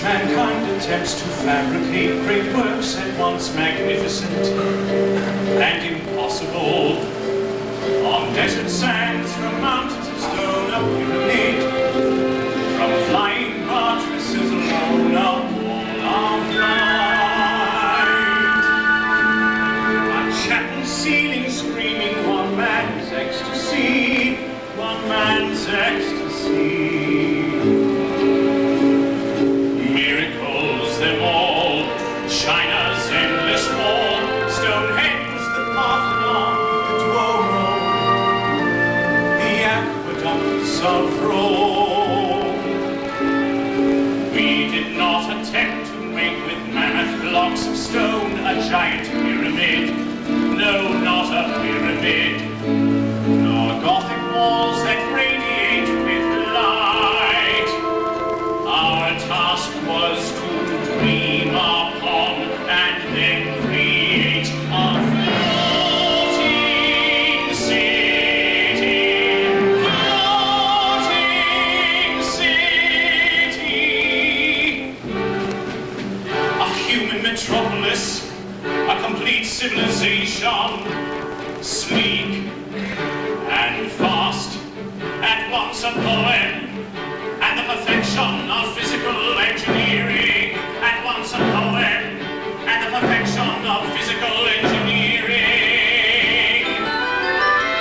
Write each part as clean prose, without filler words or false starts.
mankind attempts to fabricate great works at once magnificent and impossible. On desert sands, from mountains of stone, a pyramid, from flying buttresses alone, a wall of light. A chapel ceiling screaming one man's ecstasy, one man's ecstasy. Miracles them all, China's endless wall, Stonehenge, the Parthenon, the Duomo, the aqueducts of Rome. We did not attempt to make with mammoth blocks of stone a giant pyramid, no, not a pyramid, nor Gothic walls that radiate with light. Our task was to dream upon and then create a floating city, a human metropolis, a complete civilization, sleek and fast, at once a poem and the perfection of physical engineering, at once a poem and the perfection of physical engineering.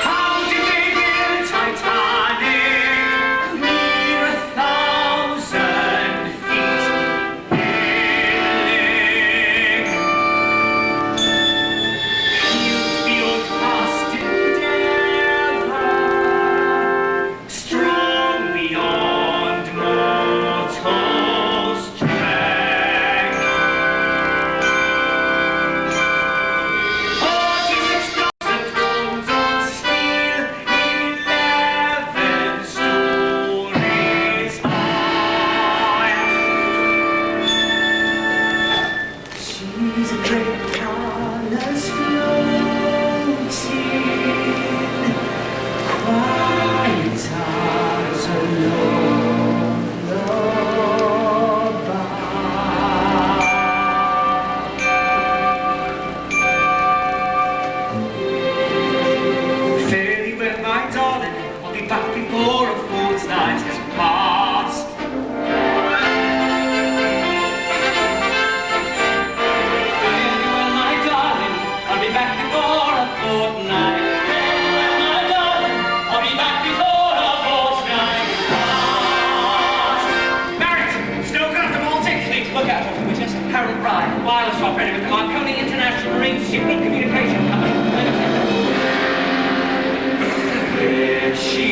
How did they build Titanic? Near 1,000 feet building. You feel past endeavor, strong beyond mortal strength. 46,000 tons of steel, 11 stories high. She's a great colors floating, quiet as a lullaby. Fare well, my darling, I'll be back before a fortnight has passed. Fare well, my darling, I'll be back before a fortnight. Fare well, my darling, I'll be back before a fortnight passed. Barrett, stoker of the Baltic. Fleet, look out, Witness. Harold Rye, wireless operator with the Marconi International Marine Signal Communication Company. There she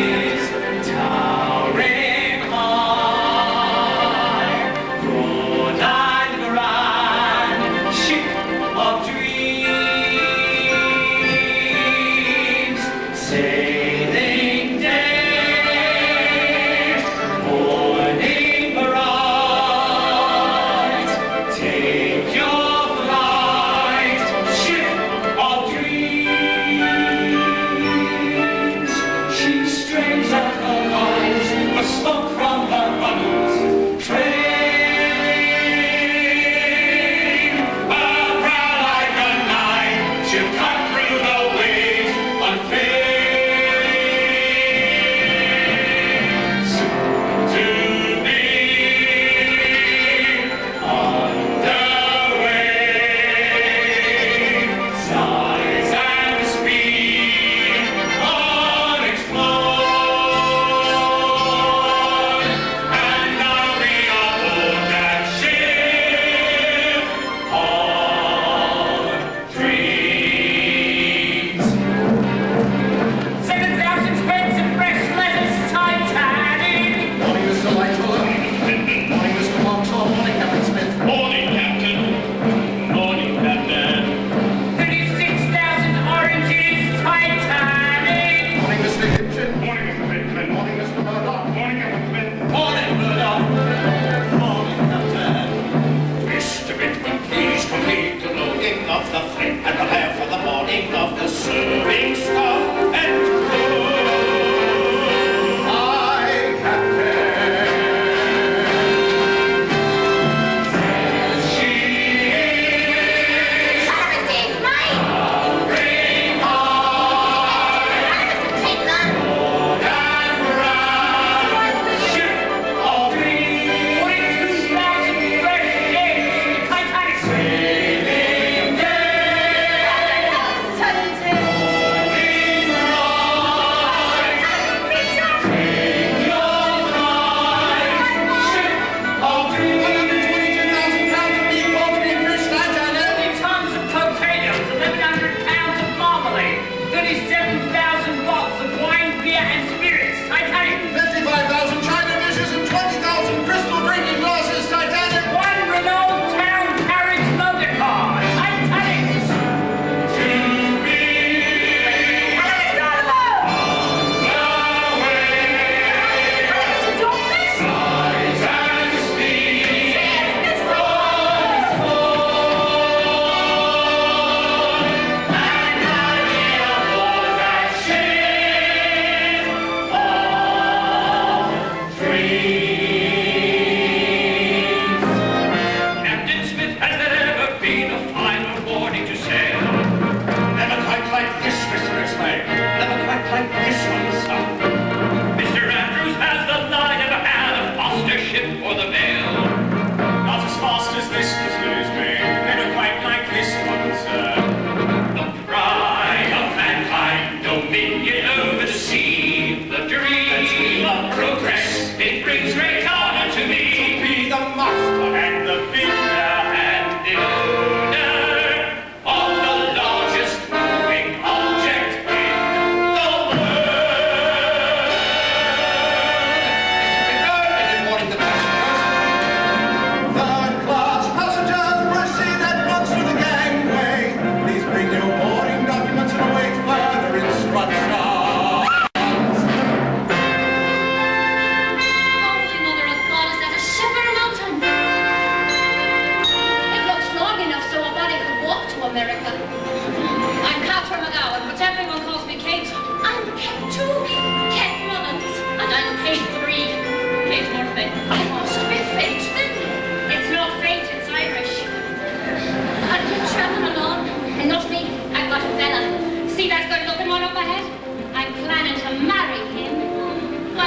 is, towering high, broad and grand, ship of dreams, sailing day, morning bright, take your flight, ship of dreams. She strains at her eyes, the smoke from her funnels, trailing. Her brow like a knife, she'll cut through the waves on face. To be underway, size and speed unexplored, and I'll be aboard that ship of dreams. 7,000 heads of fresh letters, Titanic. Morning, Mr. Lightoller. Morning, Mr. Montauk. Morning, Captain Smith. Morning, Captain. Morning, Captain. 36,000 oranges, Titanic. Morning, Mr. Hitchin. Morning, Mr. Bateman. Morning, Mr. Murdoch. Morning, Captain Smith. Morning, Murdoch. Morning, Captain. Mr. Bitman, please complete the loading of the freight and prepare for the boarding of the serving staff and crew. Aye, Captain.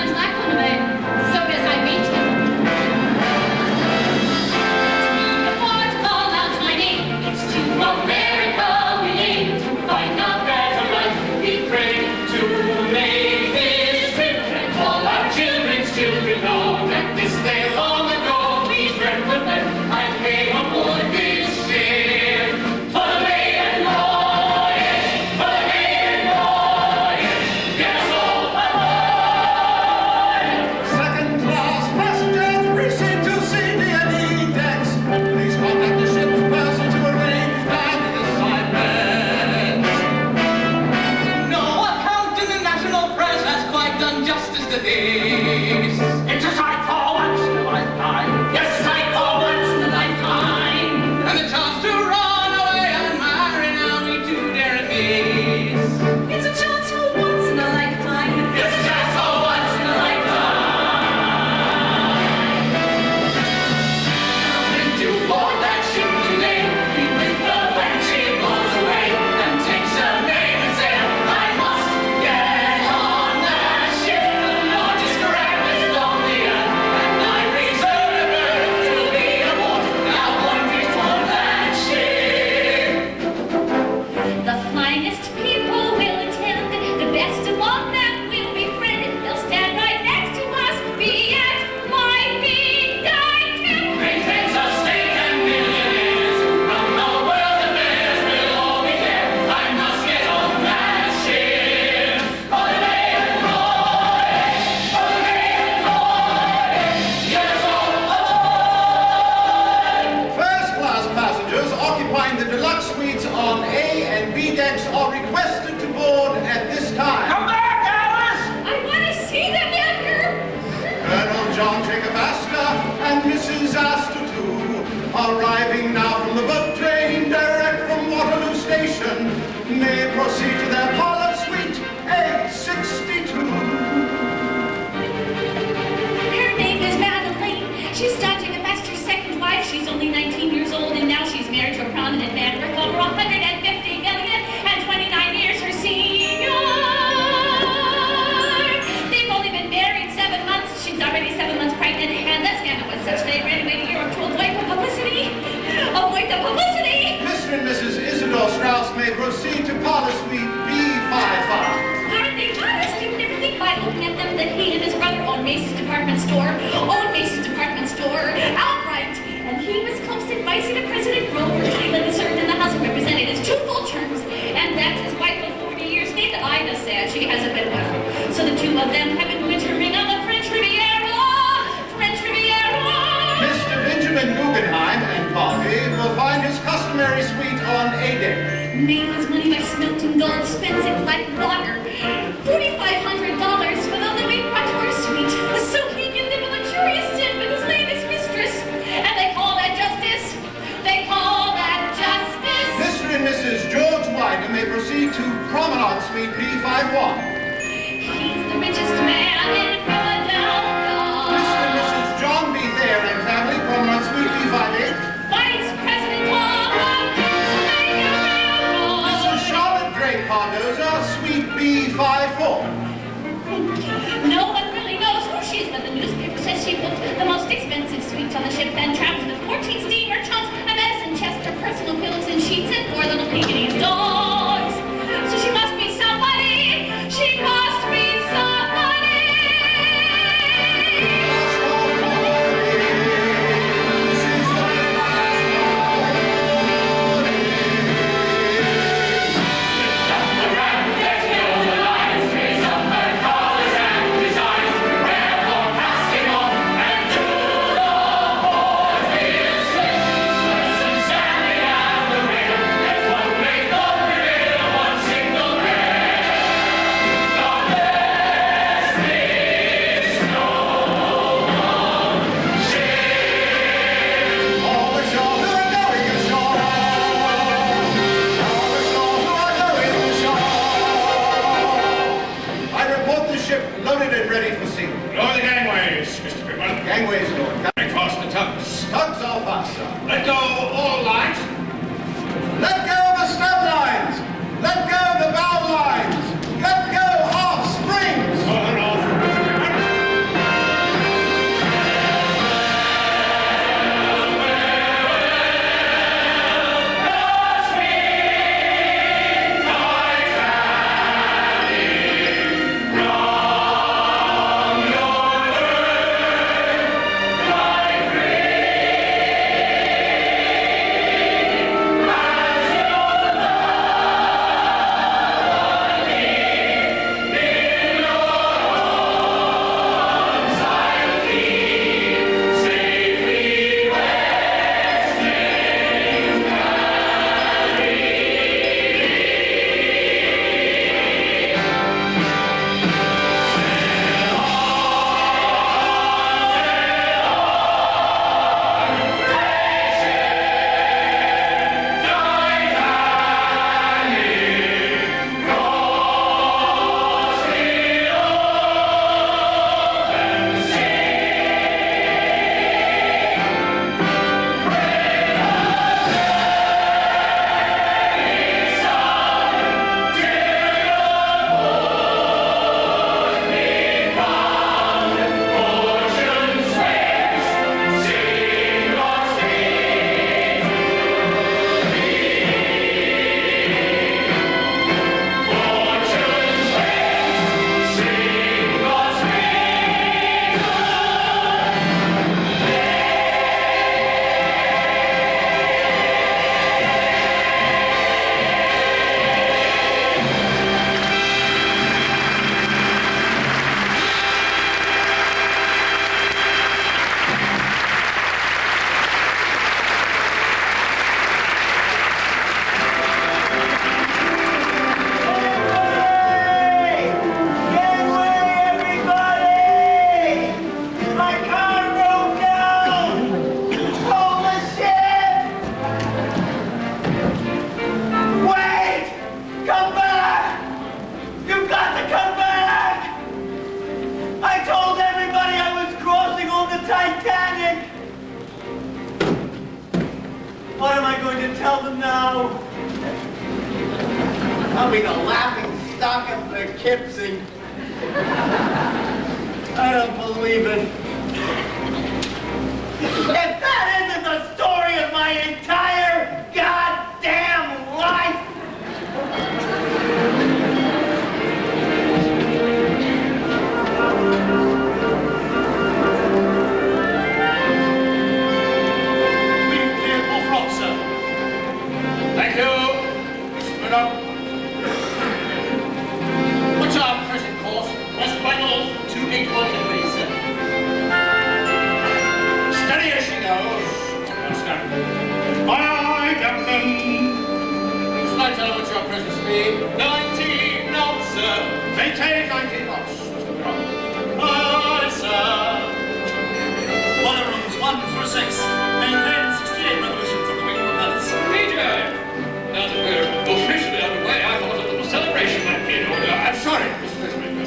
sounds like one of them. So does I meet him. The port call out my name. It's to America we aim to find a better life. We pray to make this trip and all our children's children know that this day long ago these friendly men and came aboard this ship. For the maiden voyage, for the maiden voyage, yes, all aboard! Second-class passengers, precinct to CDNE decks. Please contact the ship's person to arrange landing assignments. No account in the national press has quite done justice to this. It's a sight for once in a lifetime. Yes, a sight for once in a lifetime. And the chance to run away and marry now we too dare miss. It's a chance for once in a lifetime. It's a chance for once in a lifetime. And to board that ship today, be with her when she goes away, and takes her name and say, I must get on that ship. The largest grabbers on the earth, and I reserve her to be aboard. Now one before that ship. The finest people will attend. The best among them will befriend. They'll stand right next to us. Be at my feet, I can. Maintains a state and millionaires from the world affairs will all be there. I must get on that ship. For the maiden voyage, for the maiden voyage, yes, all aboard. First-class passengers occupying the deluxe suites on A and B decks are requested to board at this time. Come back, Alice! I want to see them, Edgar. Colonel John Jacob Astor and Mrs. Astor too, arriving now from the boat train direct from Waterloo Station, may proceed to their parlor suite A62. Her name is Madeline. She's John Jacob Astor's second wife. She's only 19 years old, and now she's married to a prominent man worth over 150 million and 29 years her senior. They've only been married 7 months. She's already 7 months pregnant, and the scandal was such they ran away to Europe to avoid the publicity. Avoid the publicity! Mr. and Mrs. Isidor Strauss may proceed to parlor suite B55. Aren't they honest? You would never think by looking at them that he and his brother owned Macy's department store. Outright. And he was close advisor to President Grover Cleveland and served in the House of Representatives 2 full terms. And that's his wife of 40 years. Neither Ida said she hasn't been well. So the two of them have been wintering on the French Riviera. French Riviera! Mr. Benjamin Guggenheim and party will find his customary suite on A deck. Made his money by smelting gold, spends it like water. $4,500 for the Louis Vuitton suite. So he can live a luxurious sin with his latest mistress. And they call that justice. They call that justice. Mr. and Mrs. George Widener may proceed to Promenade Suite B51. He's the richest man in Philadelphia. Mr. and Mrs. John B. Thayer and family, Promenade Suite B58. Vice President of Pennsylvania Railroad. Mrs. Charlotte Drake Cardoza, Suite B54. No one really knows who she is, but the newspaper says she booked the most expensive suite on the ship and travels with 14 steamer chumps, a medicine chest, her personal pillows and sheets, and 4 little Pekingese dogs. So she must be somebody. She must be somebody. Gangways lowered. Across the tugs. Tugs all fast, sir. Let go all lines. Let go of the stem lines. Let go of the bow lines. Let go of springs. Pull her off. to tell them now. I'll be the laughing stock of the Kipsing. I don't believe it. If that isn't the story of my entire goddamn life! We've cleared off front, sir. Thank you. Mr. What's our present course? West by north, 281 degrees, sir. Steady as she goes. Master. Aye, Captain. Shall I tell her what's your present speed? 19 knots, sir. Maintain 19 knots, Mr. Brown. Aye, sir. Water rooms 1 through 6. Maintain 68 revolutions of the wing propellers. Major! Now that we're officially underway, I thought a little celebration might be in order. I'm sorry, Mr. Ismay.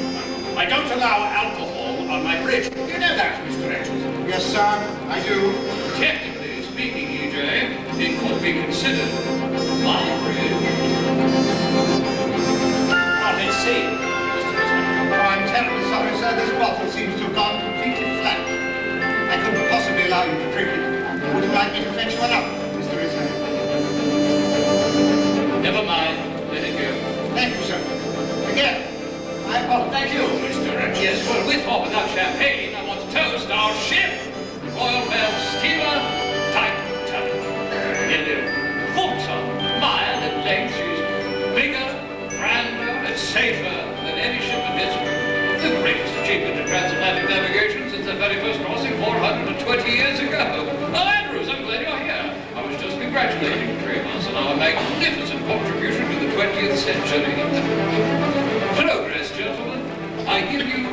I don't allow alcohol on my bridge. You know that, Mr. Edgar. Yes, sir, I do. Technically speaking, EJ, it could be considered my bridge. Not at sea, Mr. Ismay. I'm terribly sorry, sir. This bottle seems to have gone completely flat. I couldn't possibly allow you to drink it. Would you like me to fetch one up, Mr. Ismay? Never mind. Let it go. Thank you, sir. Again, I apologize. Thank you, Mr. Edgar. Yes, well, with or without champagne, I want to toast our ship, Royal Mail Steamer, Titanic. In the 40 mile in length, she's bigger, grander, and safer than any ship in history. The greatest achievement in transatlantic navigation since the very first crossing 420 years ago. Oh, Andrews, I'm glad you're here. I was just congratulating Tremors on our magnificent contribution to the 20th century. Progress, gentlemen. I give you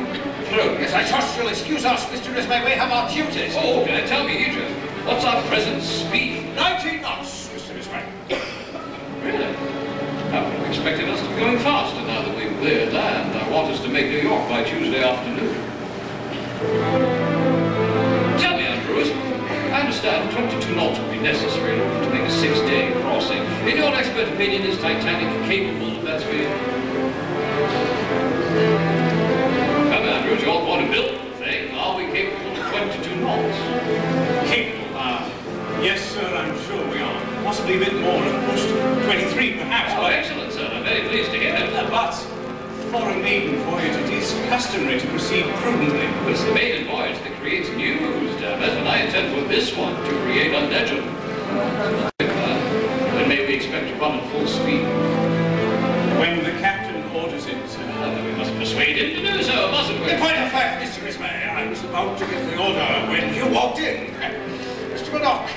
progress. I trust you'll excuse us, Mr. Ismay. We have our duties. Oh, can I tell me, Egypt, what's our present speed? 19 knots, Mr. Ismay. Really? I would have expected us to be going faster now that we've cleared land. I want us to make New York by Tuesday afternoon. Tell me, Andrews, I understand 22 knots would be necessary to make a 6-day crossing. In your expert opinion, is Titanic capable of that speed? Come, Andrews, you're the one who built the thing. Are we capable of 22 knots? Capable? Yes, sir, I'm sure we are. Possibly a bit more at most. 23, perhaps. Oh, excellent, sir. I'm very pleased to hear it. But for a maiden voyage, it is customary to proceed prudently. It's the maiden voyage that creates news, damn it, and I intend for this one to create a legend. When may we expect to run at full speed? When the captain orders it, sir. Then we must persuade him to do so, mustn't we? In point of fact, Mr. Ismay, I was about to give the order when you walked in. Mr. Murdoch,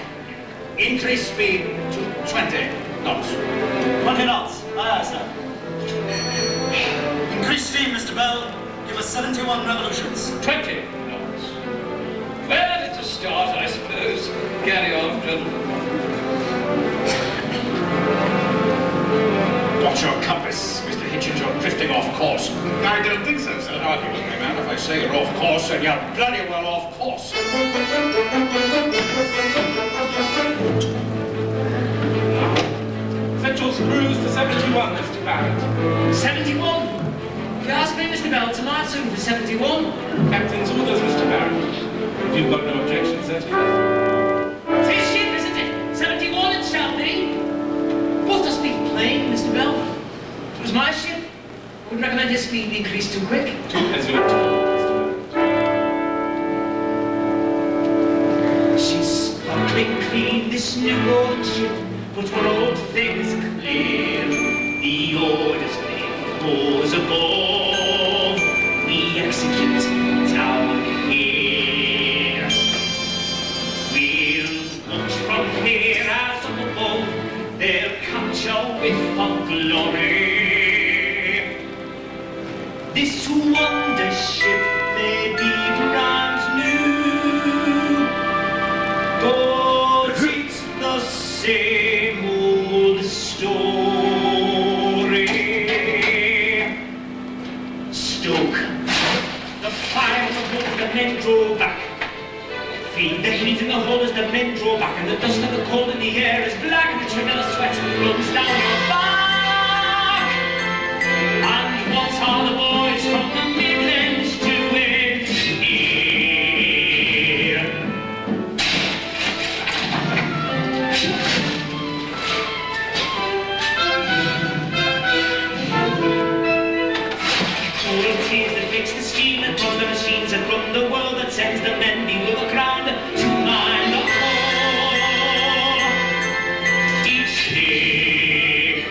increase speed to 20 knots. 20 knots. Aye, sir. Increase steam, Mr. Bell. Give us 71 revolutions. 20 knots. Well, it's a start, I suppose. Carry on, gentlemen. Watch your compass, Mr. Hitchens. You're drifting off course. I don't think so, sir. Don't argue with me, man. If I say you're off course, then you're bloody well off course. Central screws to 71, Mr. Barrett. 71? If you ask me, Mr. Bell, tonight soon for 71. Captain's orders, Mr. Barrett. If you've got no objections, that's good. It's his ship, isn't it? 71 it shall be. Both us speak plain, Mr. Bell. If it was my ship, I wouldn't recommend his speed be increased too quick. As your turn, Mr. Barrett. She's sparkling clean, this new old ship, but for old things clear. The orders goes above, we execute down here. We'll watch from here as above, their capture with our glory. This wonder ship may be brand new, but it's the same old story. Stoke, the fire above the men drove back. steam, the heat in the hull as the men draw back, and the dust of the cold in the air is black, and the trickle of sweat runs down your back. And what are the boys from the Midlands doing here? All it is that makes the steam that runs the machines that run the world, that sends the men below the ground to mine the coal each day.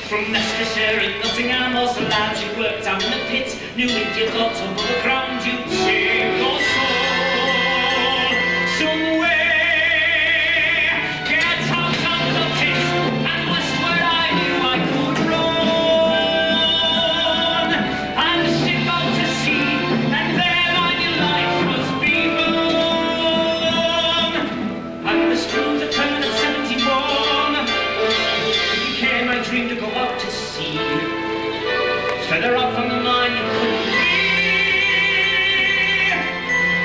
From Leicestershire and Nottingham, all the lads who worked down in the pits knew if you got above the ground, you'd save your soul somewhere. Get out of the pits and west where I knew I could run and ship out to sea, and there my new life was begun. And the screws are turned at 71. Became my dream to go out to sea. Further up from the mine you couldn't be.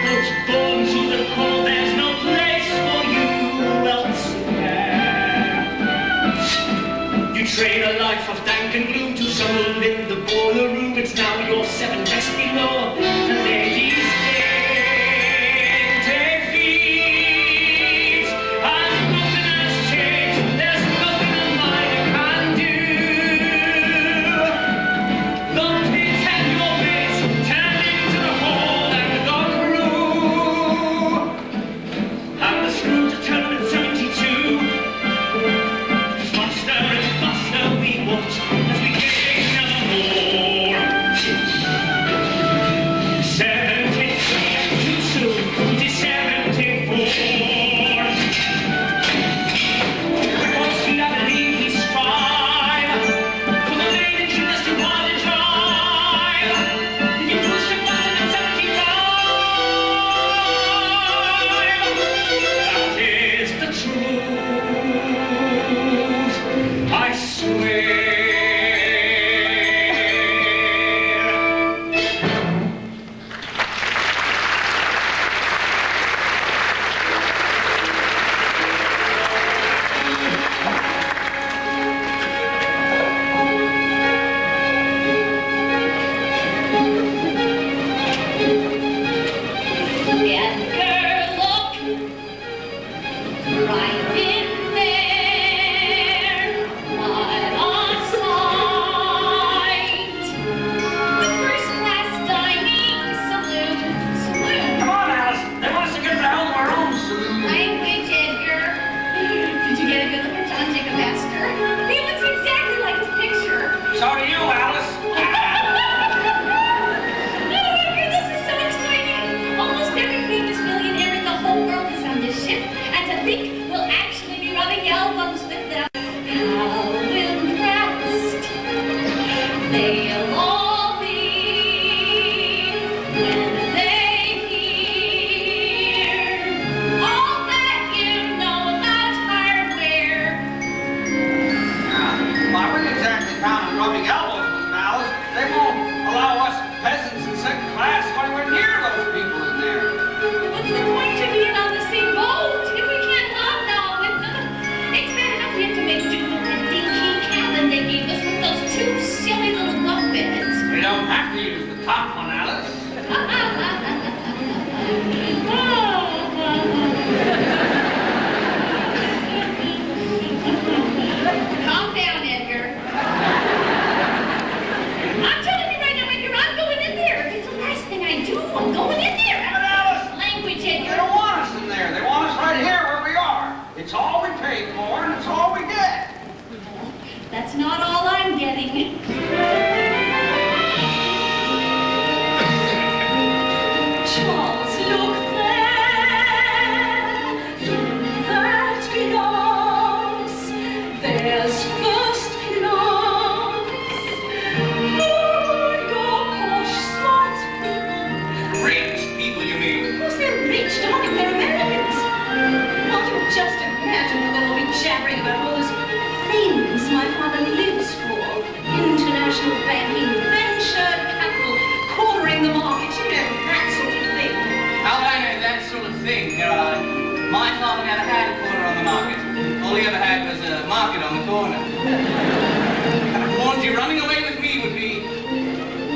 Those bones you would call, there's no place for you elsewhere. You trade a life of dank and gloom to some in the boiler room. It's now your 7 decks below. The ladies gain defeat, and nothing has changed. There's nothing a miner can do. The pit and your base turned into the hole and the crew. And the screws are turned at 72. Faster and faster we watch as we gain never more. 73 too soon to 74. Once we I believe we strive for the main engine that's too hard to drive. If you push it faster than 75, that is the truth, I swear. Edgar, look right in there, right on sight. The first-class dining saloon. Come on, Alice. They want us to get the hell of our own saloon. Language, Edgar. Did you get a good look at John Jacob Astor? He looks exactly like his picture. So do you, Alice. Edgar, this is so exciting. Almost every famous millionaire in the whole world is on this ship. And to think we'll actually be rubbing albums with them. How impressed they'll all be when they hear all that you know about hardware. Well, we're exactly down on rubbing elbows with them, Alice. They won't allow us peasants in second class anywhere near those people in there. What's the point of being on the same boat if we can't hobnob with them? It's bad enough we have to make do with the dinky cabin they gave us with those 2 silly little bunk beds. We don't have to use the top one, Alice. Calm down, Edgar. I'm telling you right now, Edgar, I'm going in there. It's the last thing I do. I'm going in there. But Alice, Language, they Edgar. don't want us in there. They want us right here where we are. It's all we paid for, and it's all we get. That's not all I'm getting.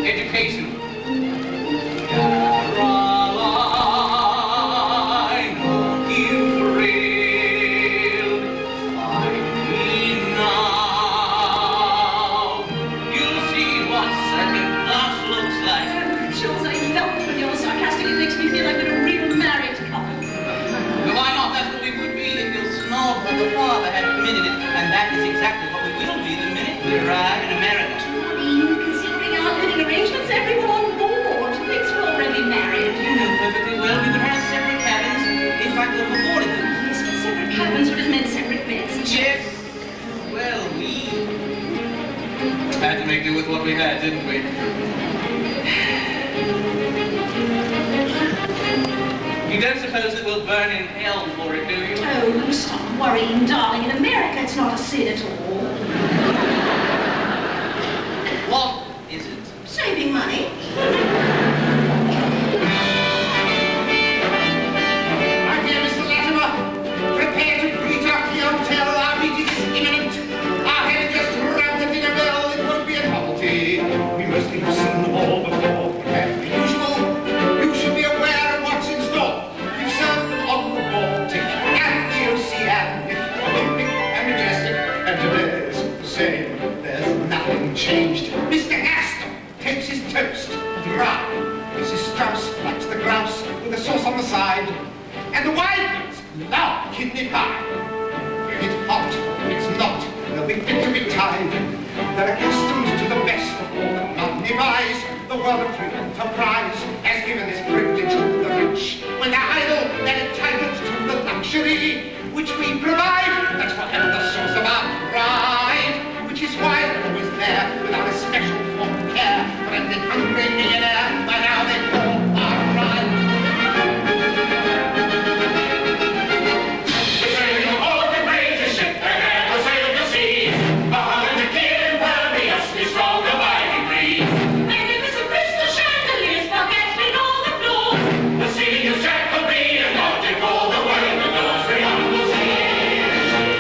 education. Caroline, you thrilled, find me now. You'll see what second class looks like. Jules, I love it when you're sarcastic. It makes me feel like we're a real married couple. But why not? That's what we would be if your snob or the father had permitted it. And that is exactly what we will be the minute we arrive in America. Considering our living arrangements, everyone on board thinks we're already married. You know perfectly well we could have separate cabins if I could have afforded them. Yes, but separate cabins would have meant separate beds. Yes. Well, we had to make do with what we had, didn't we? You don't suppose that we'll burn in hell for it, do you? Oh, stop worrying, darling. In America, it's not a sin at all. What is it? Saving money. My dear Mr. Latimer, prepare to greet our clientele. Our meeting is imminent. Our head just rang the dinner bell. It won't be a novelty. We mostly have seen them all before. As usual, you should be aware of what's in store. We've served them on the Baltic and the Oceanic, Olympic and Majestic, and today's the same. There's nothing changed. Mr. Astor takes his toast dry. Mrs. Strauss likes the grouse with the sauce on the side. And the Widners love kidney pie. It's hot, it's not, they'll be fit to be tied. They're accustomed to the best of all that money buys. The world of enterprise has given this privilege to the rich. When they're idle, they're entitled to the luxury which we provide. That's forever the source of our pride, which is why we're always there without a special form of care. Friendly, hungry millionaire, by now they call our ride. The sailing of all the greatest ship that ever sailed the seas, 100 clear imperviously strong abiding breeze. Magnificent crystal chandeliers, forgetting all the floors. The ceiling is Jacobean and logic, all the world adores. Beyond the sails,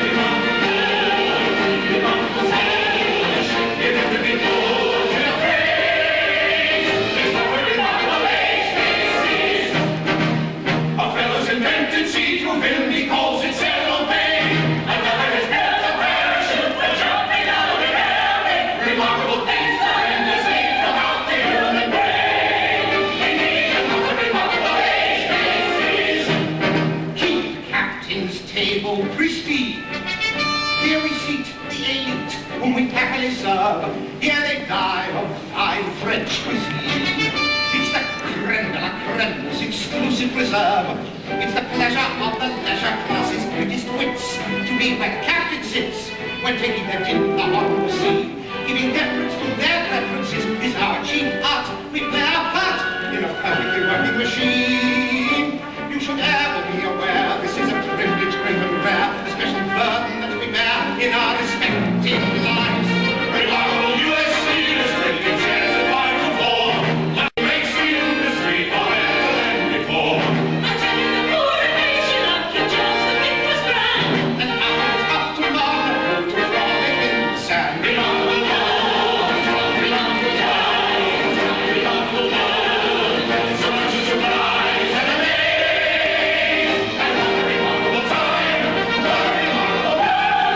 beyond the sails, beyond the sails. If it could be told in a phrase, it's what a remarkable age this is. A fellow's invented siege move in, he calls it sail bay. Another has built a parachute for jumping out of the air. Remarkable things tremendously from out the human brain. Indeed, another remarkable age this is. Keep captain's table pristine. Here we seat the elite, whom we happily serve. Here they dine of fine French cuisine. It's the creme de la creme's exclusive reserve. It's the pleasure of the leisure class's greatest wits to be where the captain sits when taking their dinner on the sea. Giving deference to their preferences is our chief art. We play our part in a perfectly working machine. You should ever be aware this is a privilege great and rare, a special burden that we bear in our respective lives. Remarkable U.S. leaders, brilliant shares of vital form. That makes the industry forever and before. I'm telling the poor nation of King George the Fifth was grand. And hours after tomorrow to rolling in the sand. Beyond the dawn, beyond the tide, beyond the dawn. So much to surprise and amaze. Another remarkable time, another remarkable man, another remarkable age.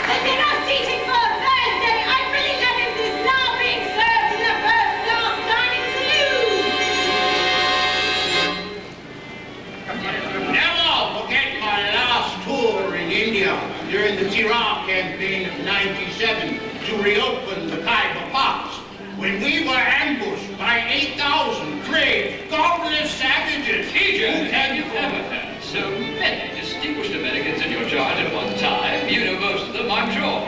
But they're not seating for Thursday. I really have him this now being served in the first class dining saloon. Never forget my last tour in India during the Iraq campaign of '97 to reopen the Khyber Pass, when we were ambushed by 8,000 brave, godless savages. Egypt, and you ever had so many distinguished Americans in your charge at one time. You know most of them, I'm sure.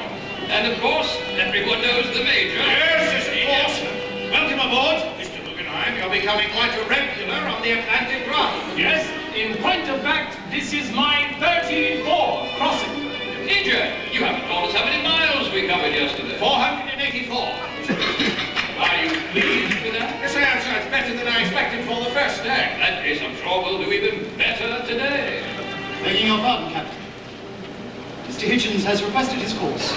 And of course, everyone knows the Major. Yes, of course. Welcome aboard, Mr. Guggenheim. You're becoming quite a regular on the Atlantic run. Yes, in point of fact, this is my 13th Begging your pardon, Captain. Mr. Hitchens has requested his course.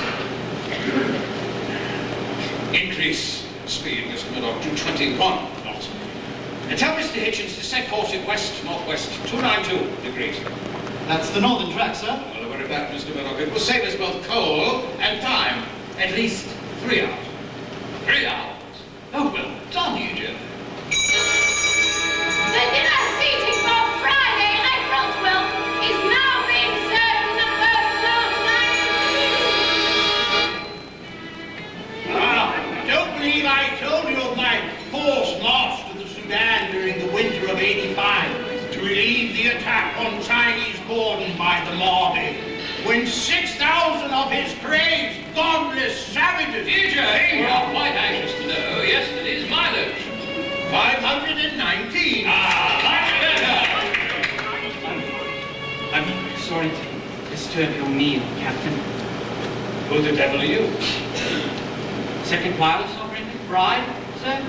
Increase speed, Mr. Murdoch, to 21 knots. And tell Mr. Hitchens to set course in west-northwest 292 degrees. That's the northern track, sir. Well, don't worry about it, Mr. Murdoch. It will save us both coal and time. At least 3 hours. 3 hours? Oh, well done, Edgar. The dinner seating for Friday at Broadway is now being served in the first class line. Don't believe I told you of my force march to the Sudan during the winter of '85 to relieve the attack on Chinese borders by the Mahdi, when 6,000 of his crazed, godless savages... Edgar, you are quite anxious to know yesterday's mileage. 519. Much better. I'm sorry to disturb your meal, Captain. Who the devil are you? Second pilot, Sovereign Bride, sir?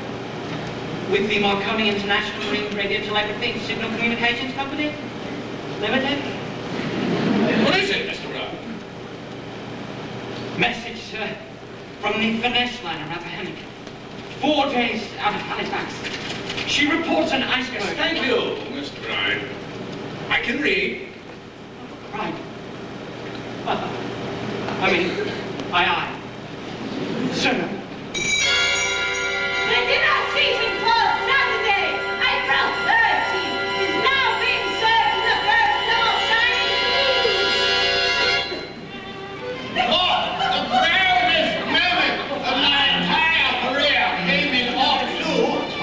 With the Marconi International Marine Radio Telegraphy Signal Communications Company Limited. What is it, Mr. Brown? Message, sir, from the Finesse liner, Rappahannock. 4 days out of Halifax. She reports an iceberg. Thank you, Mr. Bride. I can read. Right. Aye. Sir. The dinner seating for Saturday, April 13th, is now being served in the first class dining room. Oh, the proudest moment of my entire career came in '02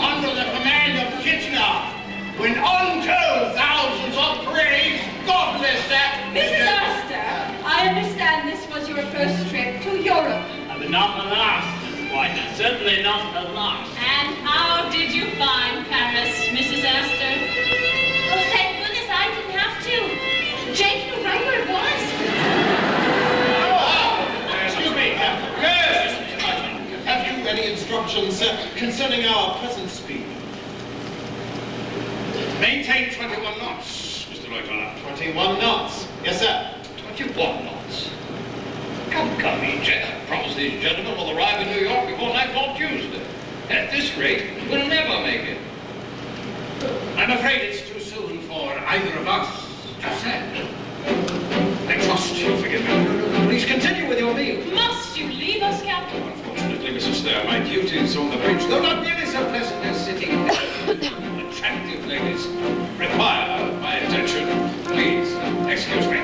under the command of Kitchener, when untold thousands of praise, godless that... Mrs. Astor, I understand this was your first trip to Europe. But not the last, Widener. Certainly not the last. And how did you find Paris, Mrs. Astor? Oh, thank goodness I didn't have to. Jake knew right where it was. Excuse me, Captain. Yes, Have you any instructions concerning our present speed? maintain 21 knots, Mr. Loitona. 21 knots. Yes, sir. 21 knots. Come, Edgar. I promise these gentlemen will arrive in New York before nightfall Tuesday. At this rate, we'll never make it. I'm afraid it's too soon for either of us to say. I trust you'll forgive me. Please continue with your meal. Must you leave us, Captain? Unfortunately, Mrs. Stair, my duties on the bridge, though not nearly so pleasant as sitting attractive ladies, require my attention. Please, excuse me.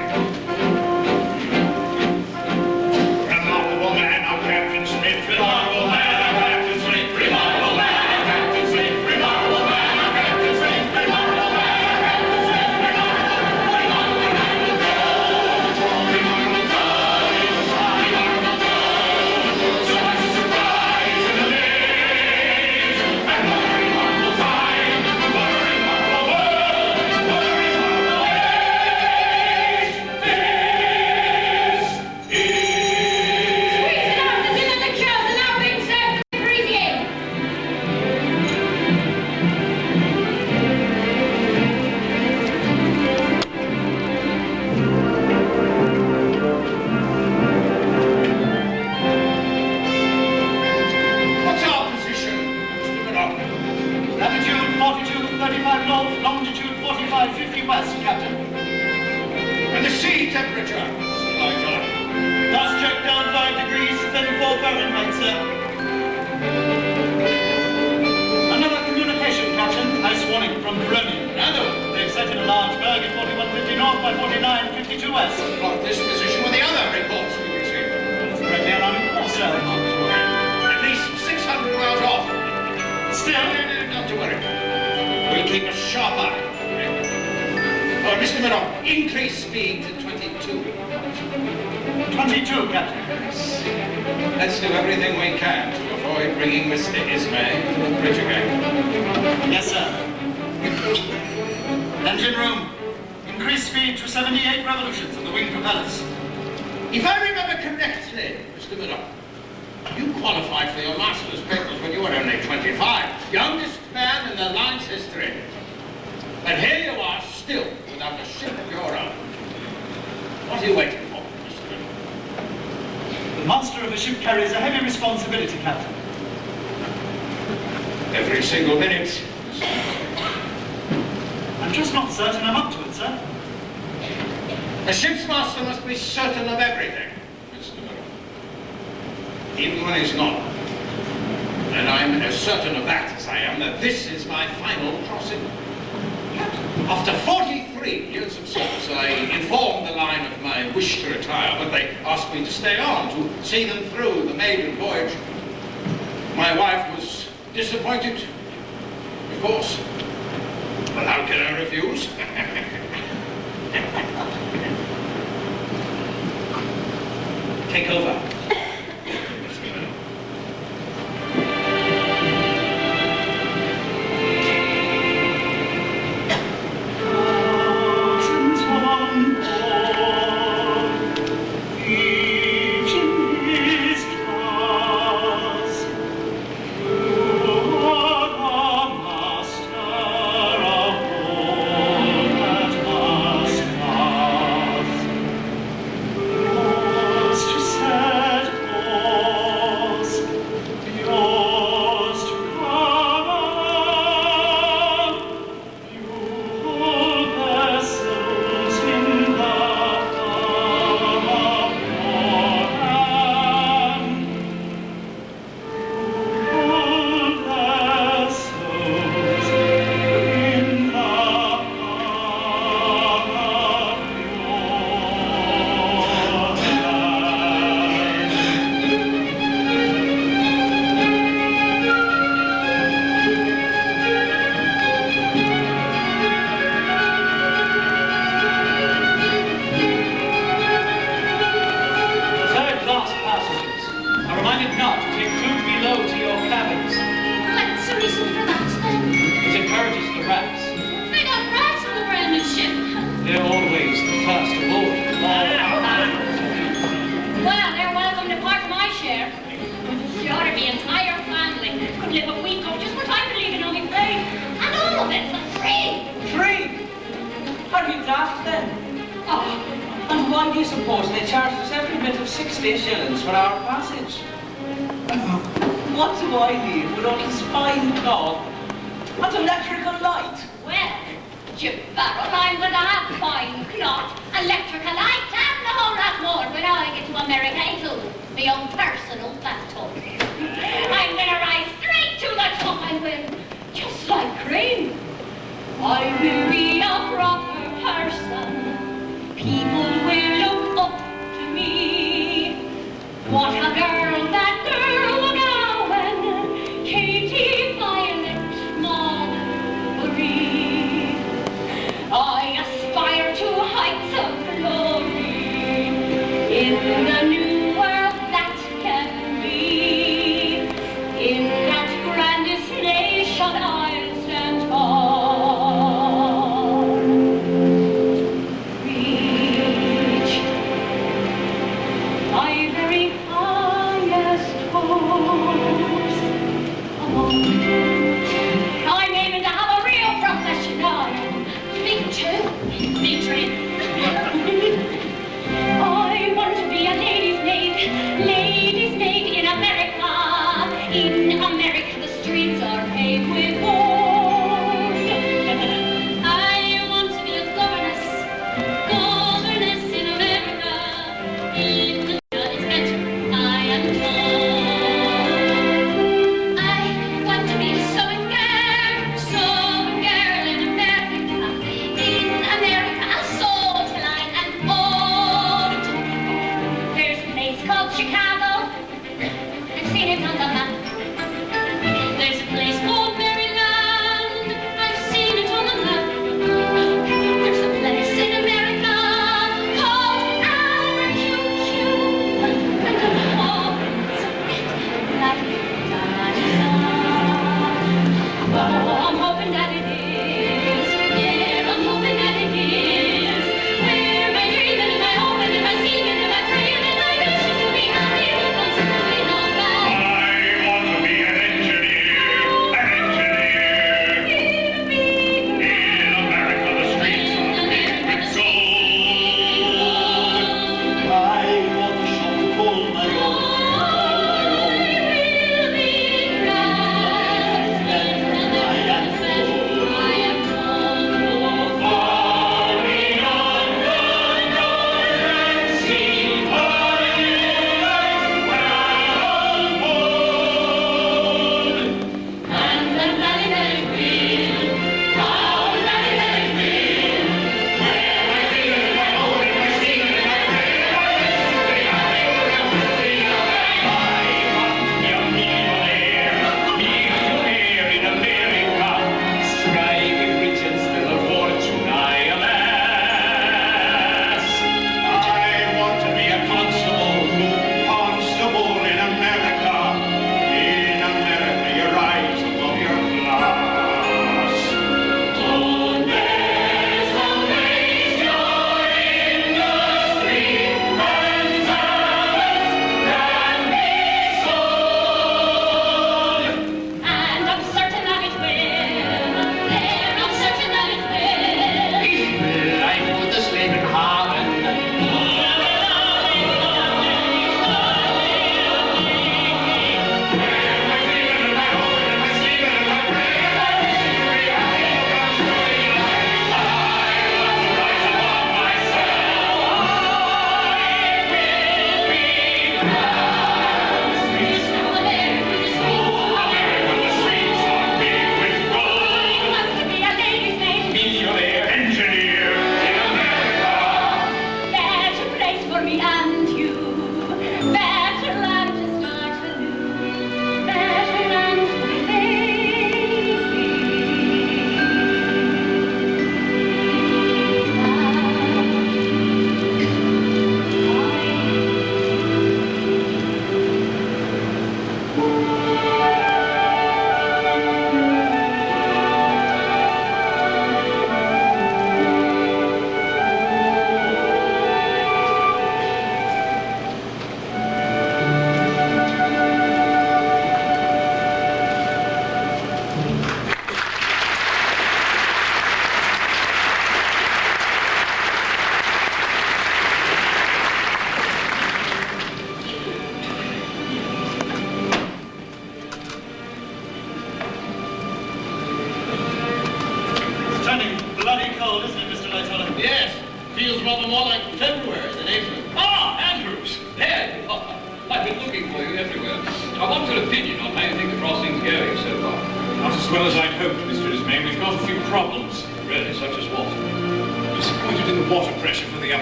Remarkable man, our Captain Smith. Remarkable man, our Captain Smith. Remarkable man, our Captain Smith. Remarkable man, our Captain Smith. Remarkable man, our Captain Smith. So much surprise and amaze, and what a remarkable time, what a remarkable world, what a remarkable age. This is... Sweets and out the dinner liqueurs are now being served in Parisian. What's our position, Mr. Murdoch? Latitude 42.35 north, longitude 45.50 west, Captain. And the sea temperature, Mr. Loitona? Last check down 5 degrees, then 4 Fahrenheit, sir. Another communication, Captain. Ice warning from Caronian. Another. They've set in a large berg at 41.50 north by 49.52 west. Plot this position with the other reports we received. That's correctly alarming course, sir. At least 600 miles off. Still, Not to worry. We'll keep a sharp eye. Oh, Mr. Murdoch, increase speed to 22. 22, Captain. Let's do everything we can to avoid bringing Mr. Ismay to the bridge again. Yes, sir. Engine room. Increase speed to 78 revolutions of the wing propellers. If I remember correctly, Mr. Murdoch, you qualified for your master's papers when you were only 25. Youngest man in the line's history. And here you are, still without a ship of your own. What are you waiting for, Mr. Neville? The master of a ship carries a heavy responsibility, Captain. Every single minute. I'm just not certain I'm up to it, sir. A ship's master must be certain of everything, Mr. Neville. Even when he's not. And I'm as certain of that as I am that this is my final crossing. After 43 years of service, I informed the line of my wish to retire, but they asked me to stay on to see them through the maiden voyage. My wife was disappointed, of course. But how can I refuse? Take over. I want to be a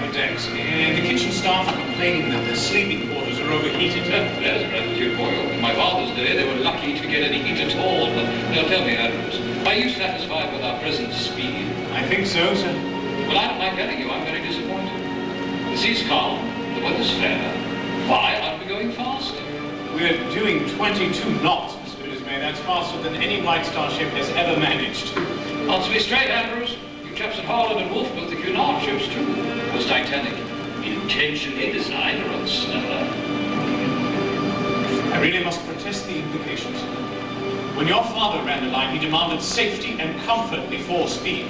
upper decks. The kitchen staff are complaining that the sleeping quarters are overheated. Yes, Gratitude Boyle. In my father's day, they were lucky to get any heat at all. Now tell me, Andrews, are you satisfied with our present speed? I think so, sir. Well, I don't mind telling you, I'm very disappointed. The sea's calm, the weather's fair. Why aren't we going faster? We're doing 22 knots, Mr. Ismay. That's faster than any White Star ship has ever managed. Answer me straight, Andrews. You chaps at Harland and Wolf built the Cunard ships, too. Was Titanic intentionally designed to run slower? I really must protest the implications. When your father ran the line, he demanded safety and comfort before speed.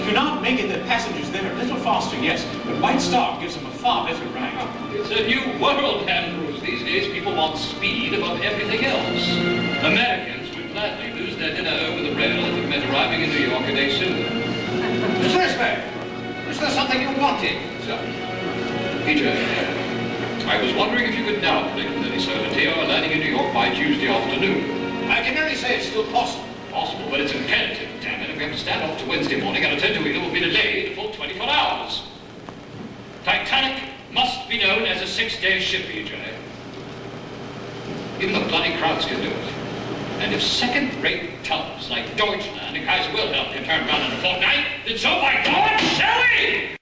Cunard may get their passengers there a little faster, yes, but White Star gives them a far better ride. It's a new world, Andrews. These days, people want speed above everything else. Americans would gladly lose their dinner over the rail if it meant arriving in New York a day sooner. Mr. Ismay, is there something you wanted? So, PJ, I was wondering if you could now predict with any certainty our landing in New York by Tuesday afternoon. I can only say it's still possible. Possible, but it's imperative, damn it. If we have to stand off to Wednesday morning, our return to England will be delayed a full 24 hours. Titanic must be known as a 6-day ship, PJ. Even the bloody crowds can do it. And if second-rate tubs like Deutschland and Kaiser Wilhelm can turn around in a fortnight, then so by God shall we!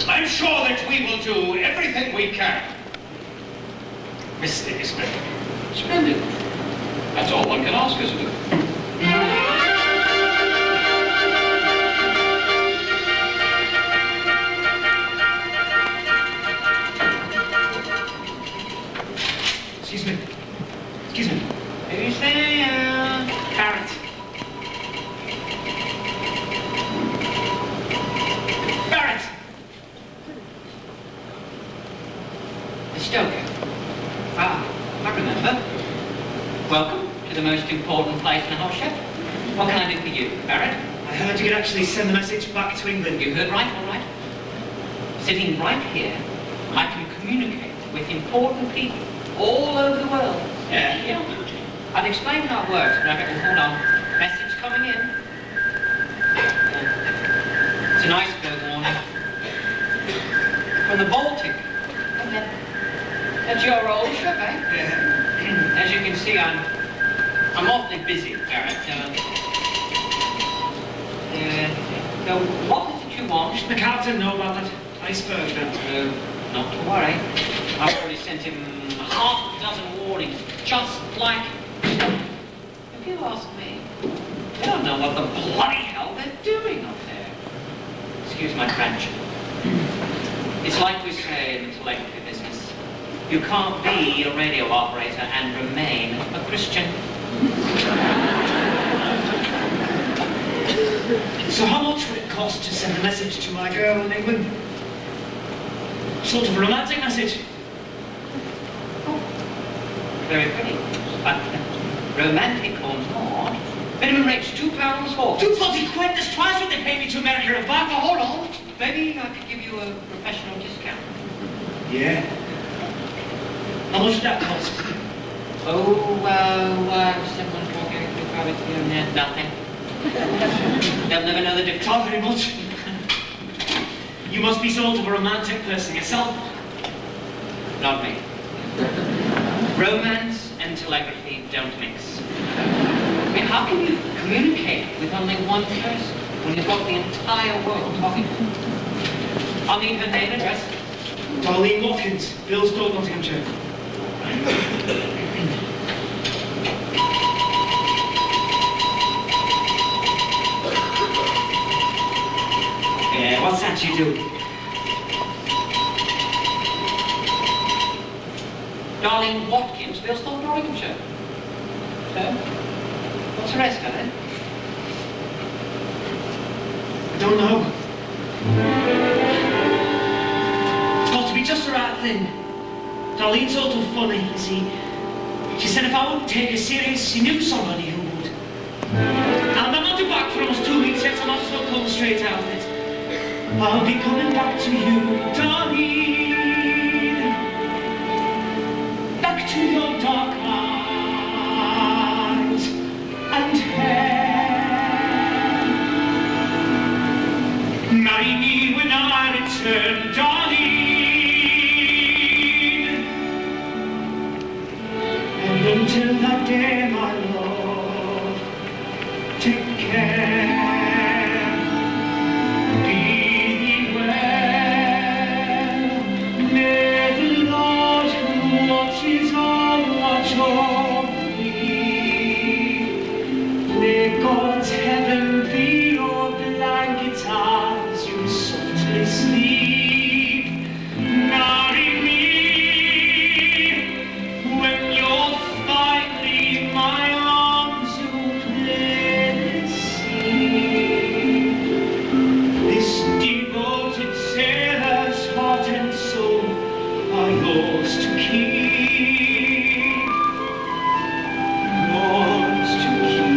I'm sure that we will do everything we can. Mr. Ismay. Splendid. That's all one can ask, isn't it? Excuse me. Excuse me. Who's there? Barrett. Barrett! The stoker. Ah, I remember. Welcome to the most important place in the whole ship. What can I do for you, Barrett? I heard you could actually send the message back to England. You heard right, all right. Sitting right here, I can communicate with important people all over the world. Yeah. I've explained how it works, but I reckon, hold on. Message coming in. It's an iceberg warning. From the Baltic. That's your old ship, eh? Yeah. As you can see, I'm awfully busy, Barrett. So what is it you want? The captain know about that iceberg then? Not to worry. I've already sent him half a dozen warnings, just like... If you ask me, they don't know what the bloody hell they're doing up there. Excuse my French. It's like we say in the telegraphy business. You can't be a radio operator and remain a Christian. So how much would it cost to send a message to my girl in England? Sort of a romantic message. Very pretty. But romantic or not, minimum rate's £2.40. 240 quid? That's twice what they paid me to America and back. Now, hold on. Maybe I could give you a professional discount. Yeah. How much would that cost? Someone talking about nothing. They'll never know the difference. Not very much. You must be sort of a romantic person yourself. Not me. Romance and telegraphy don't mix. I mean, how can you communicate with only one person when you've got the entire world talking to you? I'll need her name and address. Darlene Watkins, Bill's Door, Nottinghamshire. Yeah, what's that you do? Darlene Watkins, Bilston, Nottinghamshire. So, what's the rest of it? I don't know. It's got to be just the right thing. Darlene's sort of funny, you see. She said if I wouldn't take her serious, she knew somebody who would. And I'm not due back for almost 2 weeks yet, so I might as well come straight out of it. I'll be coming back to you, Darlene. Back to your dark eyes and hair. marry me when I return, darling. And until that day, my love, take care. Be well. May the Lord who watches all watch over me. May God's heaven be your blanket as you softly sleep. Marry me when you're finally my arms will see. This devoted sailor's heart and soul are yours to keep. Yours to keep.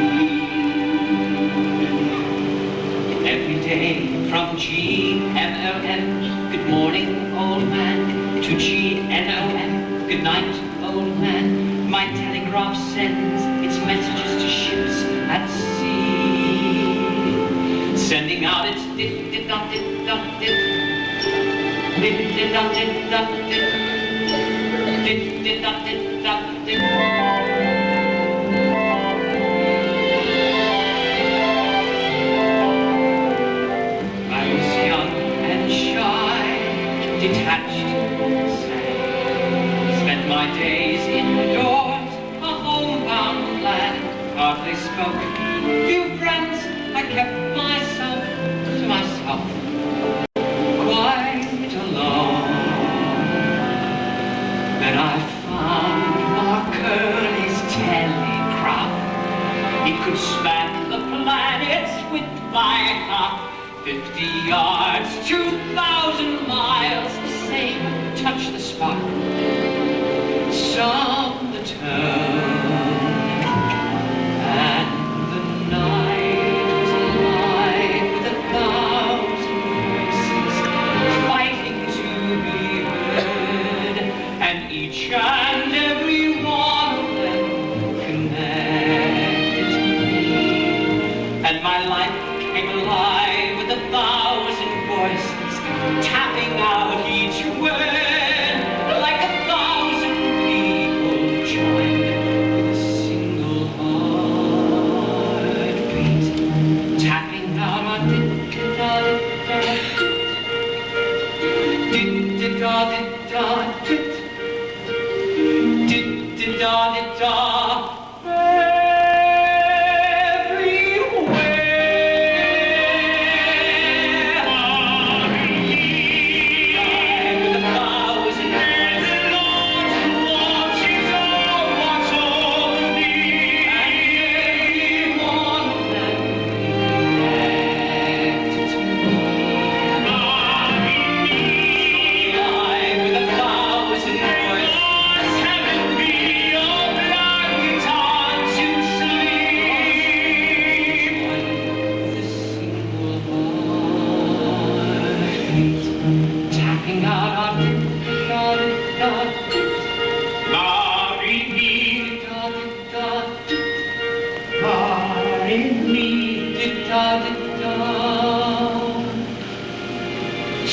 Every day from G-M-O-M, good morning, old man, to G-N-O-M, good night, old man. My telegraph sends its messages to ships at sea, sending out its dit-dit-dot-dit-dot-dit, dit-dit-dot-dit-dot-dit, dit-dit-dot-dit-dot-dit. Detached, sad, spent my days indoors, a homebound lad, hardly spoke, few friends, I kept myself to myself, quite alone. Then I found Mark Curly's telegraph. It could span the planet's width by half. 50 yards, 2,000 miles, the same, touch the spark, sound the tone, and the night was alive with 1,000 voices, fighting to be heard, and each and every one of them connected to me, and my life came alive. 1,000 voices tapping out each word, like 1,000 people joined with a single heartbeat, tapping out on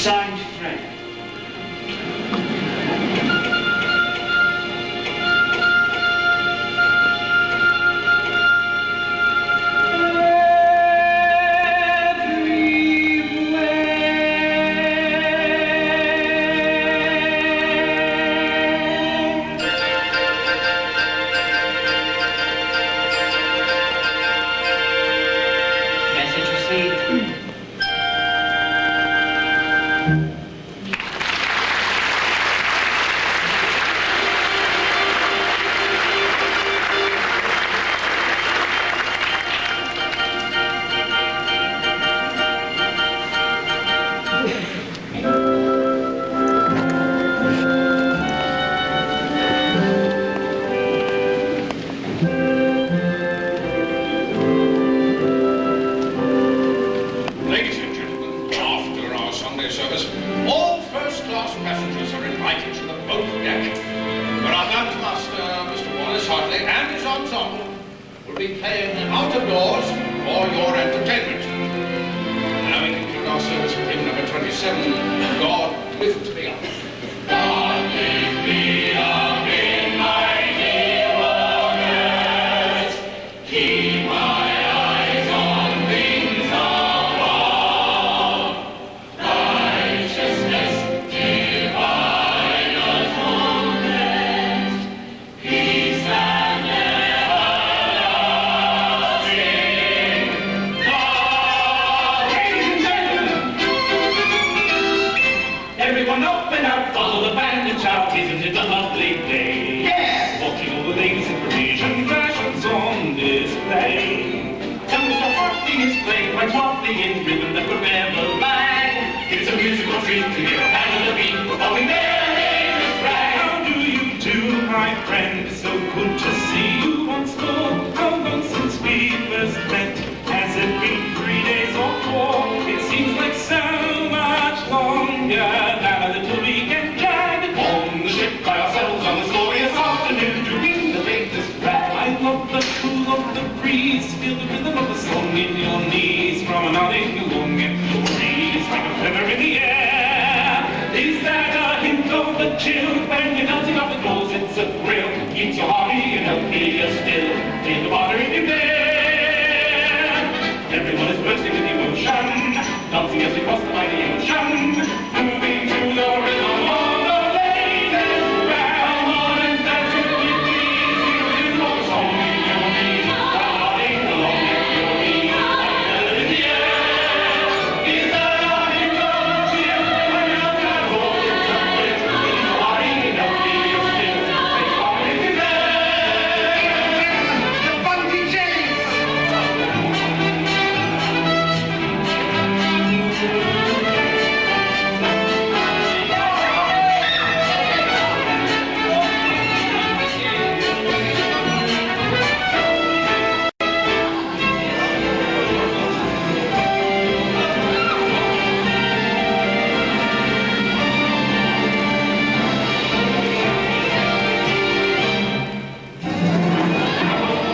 Signed, Fred. Message received. will be playing out of doors for your entertainment. Now we conclude our service with hymn 37. God lift me up. God lift me up in my dear waters. Keep my eyes on things above. Righteousness divine atonement. Peace and everlasting love. Ladies and gentlemen, everyone up and out, follow the bandits out. Isn't it a lovely day? Yeah. Watching all the ladies in Parisian fashions on display. Tell me so heartily is played, quite softly in rhythm that will never lag. It's a musical treat to hear a band of the beat performing their latest brag. How do you do, my friend? So good to see you once more. How long since we first met? Has it been 3 days or 4? It seems like so much longer. Now a little weekend drag on the ship by ourselves on this glorious afternoon to win the latest brag. I love the cool of the breeze, feel the rhythm of the song in your knees, promenading along the breeze like a feather in the air. Is that a hint of the chill when you're dancing off the coals? It's a thrill, keeps you hearty and healthier still. In the water if you dare. Everyone is bursting with emotion, dancing as we cross the mighty ocean, moving to the rhythm of the latest brag. Come on and dance with me, please. Sing the song in your knees, promenading along your knees, like a feather in the air. Is that a hint of the chill when you're dancing off the coals? It's a thrill, keeps you hearty and healthier still. Make your heart if you dare. The Bundy Jays.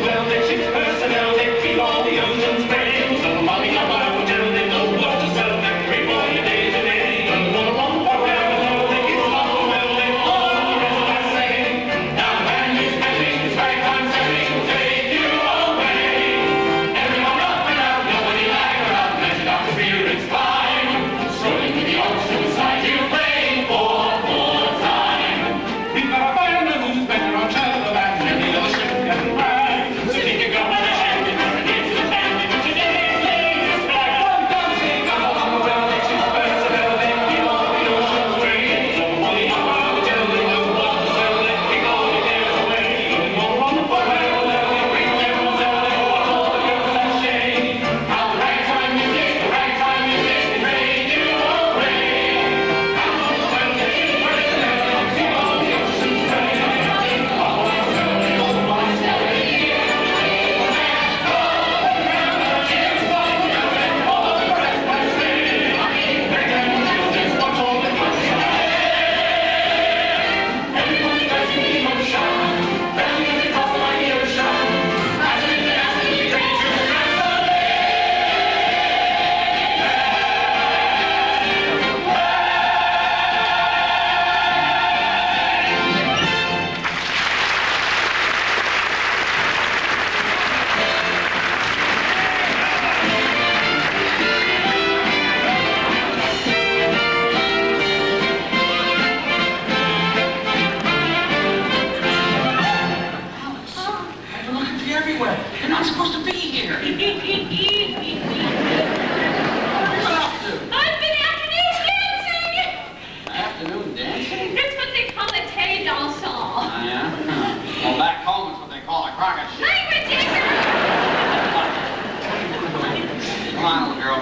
Well, they ship personnel, they feed all the ocean's brains. So mobbing up our hotel, they know what to sell. They pray for your day to day. Don't wanna run for revenue, they get slung well. They all the rest I say. Now the band is betting, it's ragtime setting, take you away. Everyone up and out, nobody lag around. Measured out the spirits climb. Strolling with the ocean side, you playing for time. We've got a fireman who's better on shallow than any other ship can ride. So take a gun and a hand and turn it into the band. And today's latest flag, one dancing on the well. They choose personnel, they feel all the ocean's waves. So money up our hotel, they know what to sell. They kick all the cares away. Even more on the well, they bring their own sell. They watch all the girls and shame. How the ragtime music made you afraid. How the well, they choose personnel, they feel all the ocean's waves. You're looking for everywhere. You're not supposed to be here. What have you been up to? I've been afternoon dancing! Afternoon dancing? It's what they call a tete dansant. Yeah? Well, back home it's what they call a crock of shit. Language, Edgar! Come on, little girl.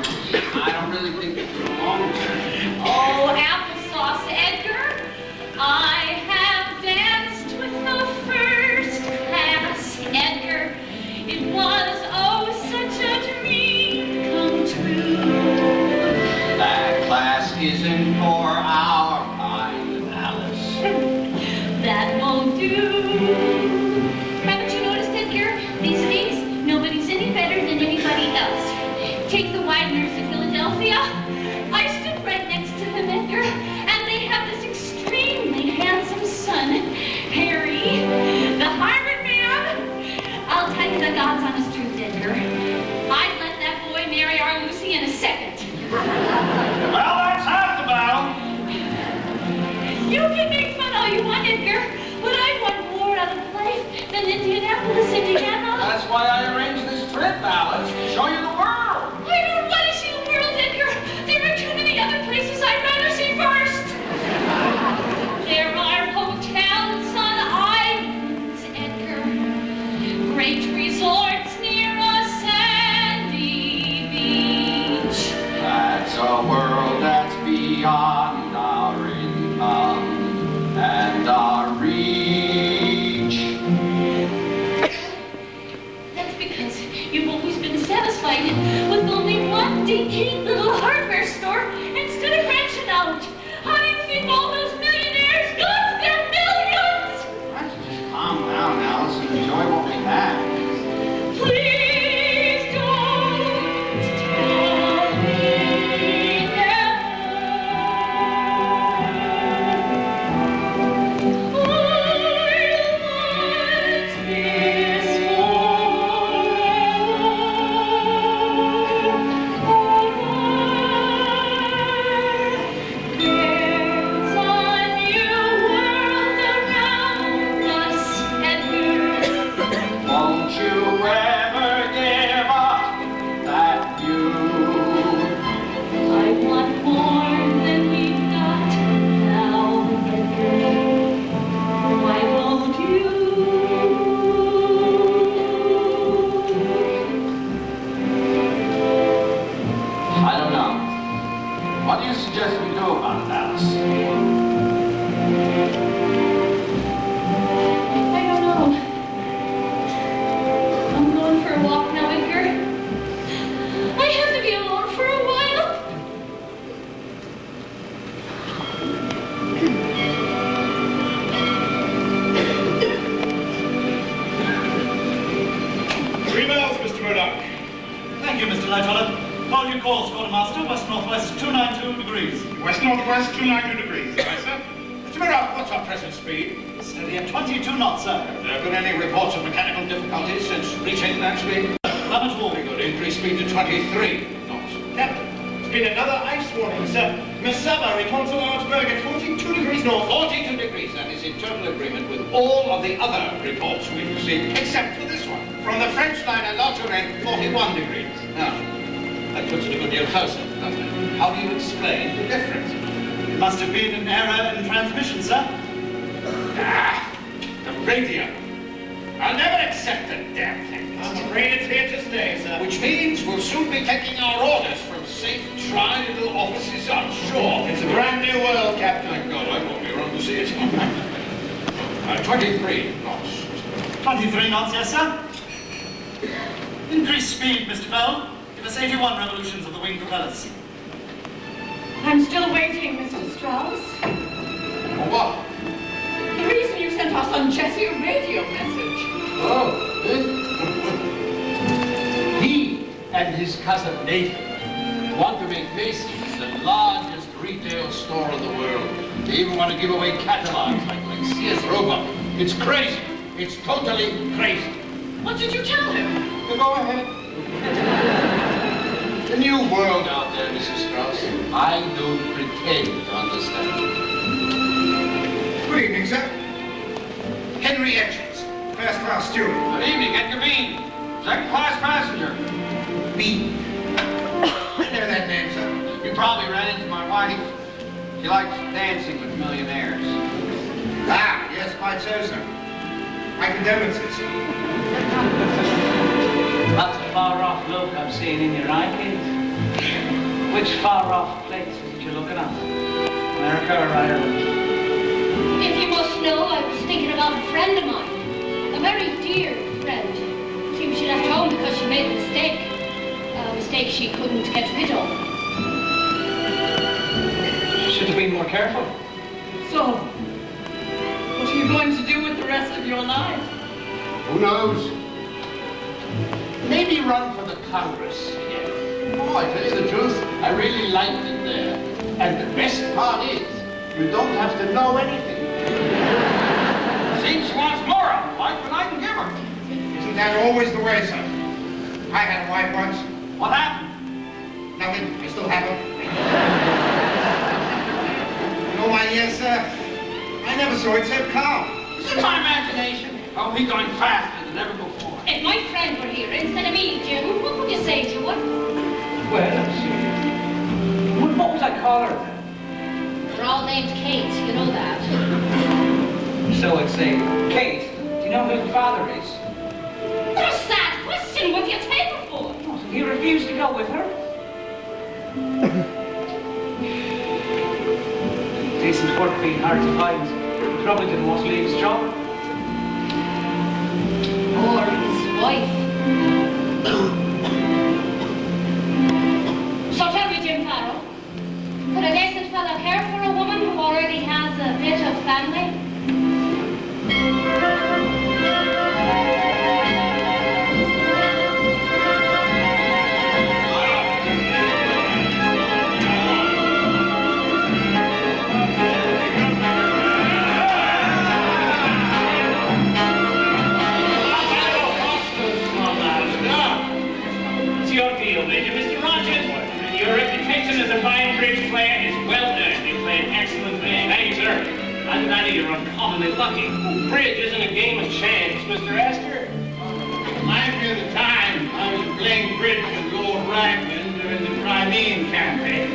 I don't really think you belong here. Oh, applesauce, Edgar. I have danced with the first class, Edgar. It was, oh, such a dream come true. That class isn't for our kind, Alice. That won't do. Haven't you noticed, Edgar? These days, nobody's any better than anybody else. Take the Widners of Philadelphia. I stood right next in Indianapolis, Indiana. That's why I arranged this trip, Alice, to show you the world. I don't want to see the world, Edgar. There are too many other places I'd rather see first. There are hotels on islands, Edgar. Great resorts near a sandy beach. That's a world that's beyond our income and our reach. That's because you've always been satisfied with only one dinky little hardware store instead of branching out. How do you think all those millionaires got their millions? Why don't you just calm down, Alice, and enjoy what we have? Please don't tell me never. I want this There's a new world around us, Edgar. Won't you ever give up that view? I want more than we've got now, Edgar. Why won't you? I don't know. What do you suggest we do about it, Alice? I don't know. I'm going for a walk now, Edgar. I have to be alone for a while. Three bells, Mr. Murdoch. Thank you, Mr. Lightoller. Hold your course, Quartermaster, west-northwest 292 degrees. West-northwest, 292 degrees. Right, sir? Mr. Murdoch, what's our present speed? Steady at 22 knots, sir. Have there been any reports of mechanical difficulties since reaching that speed? None at all. Very good. Increase speed to 23 knots. Captain, it's been another ice warning, sir. Miss Summer reports a large berg at 42 degrees north. 42 degrees, that is in total agreement with all of the other reports we've received, except for this one. From the French liner Lotterin, 41 degrees. Now, that puts it a good deal closer, doesn't it? How do you explain the difference? It must have been an error in transmission, sir. Ah, the radio. I'll never accept the damn thing. I'm afraid it's here to stay, sir. Which means we'll soon be taking our orders from safe, dry little offices on shore. It's a brand new world, Captain. Thank God I won't be around to see it. 23 knots. 23 knots, yes, sir. Increase speed, Mr. Bell. Give us 81 revolutions of the wing propellers. I'm still waiting, Mr. Strauss. For what? The reason you sent us on Jesse a radio message. Oh, he and his cousin Nathan want to make Macy's the largest retail store in the world. They even want to give away catalogs like Sears Roebuck. It's crazy. It's totally crazy. What did you tell him? You go ahead. The new world out there, Mrs. Strauss. I don't pretend to understand. Good evening, sir. Henry Etchings, first class steward. Good evening, Edgar Bean. Second class passenger. Bean. I know that name, sir. You probably ran into my wife. She likes dancing with millionaires. Ah, yes, quite so, sir. I can demonstrate, sir. That's a far-off look I'm seeing in your eye, kids. Which far-off place is it you're looking at? America or Ireland? If you must know, I was thinking about a friend of mine. A very dear friend. Seems she left home because she made a mistake. A mistake she couldn't get rid of. Should have been more careful. So, what are you going to do with the rest of your life? Who knows? Maybe run for the Congress again. Oh, I tell you the truth, I really liked it there. And the best part is, you don't have to know anything. Seems she wants more of a wife than I can give her. Isn't that always the way, sir? I had a wife once. What happened? Nothing. I still have her. In all my years, sir, I never saw it so calm. Is it my imagination? Oh, he's going faster than ever before. If my friend were here instead of me, Jim, what would you say to it? Well, let's see. What was I call her? They're all named Kate, you know that. So I'd say, Kate, do you know who the father is? What a sad question. What do you take her for? Oh, so he refused to go with her? Decent work being hard to find. He probably didn't want to leave his job. Or his wife. So tell me, Jim Farrell, could a decent fellow care for a woman who already has a bit of family? Mr. Rogers, your reputation as a fine bridge player is well earned. You play an excellent game. Thank you, sir. Either that or you're uncommonly lucky. Bridge isn't a game of chance, Mr. Astor. Reminds me of the time I was playing bridge with Lord Raglan during the Crimean campaign.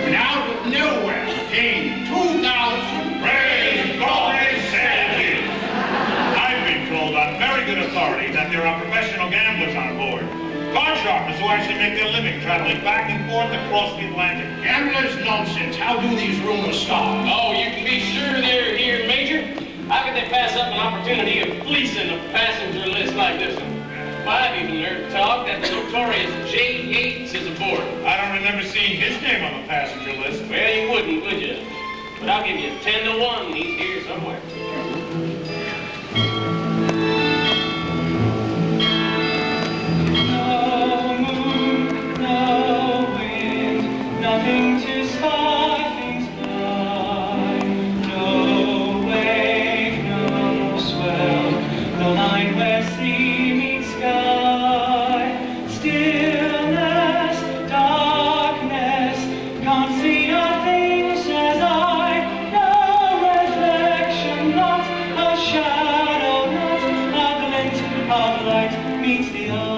And out of nowhere came 2,000 brave, golden savages. I've been told on very good authority that there are professional gamblers on board. Card sharpers who actually make their living traveling back and forth across the Atlantic. Gamblers nonsense. How do these rumors start? Oh, you can be sure they're here, Major. How could they pass up an opportunity of fleecing a passenger list like this one? Well, I've even heard talk that the notorious J. Yates is aboard. I don't remember seeing his name on the passenger list. Well, you wouldn't, would you? But I'll give you 10 to 1. He's here somewhere. Nothing to spy things by, no wave, no swell, no line where sea meets sky, stillness, darkness, can't see a thing, says I, no reflection, not a shadow, not a glint of light meets the eye.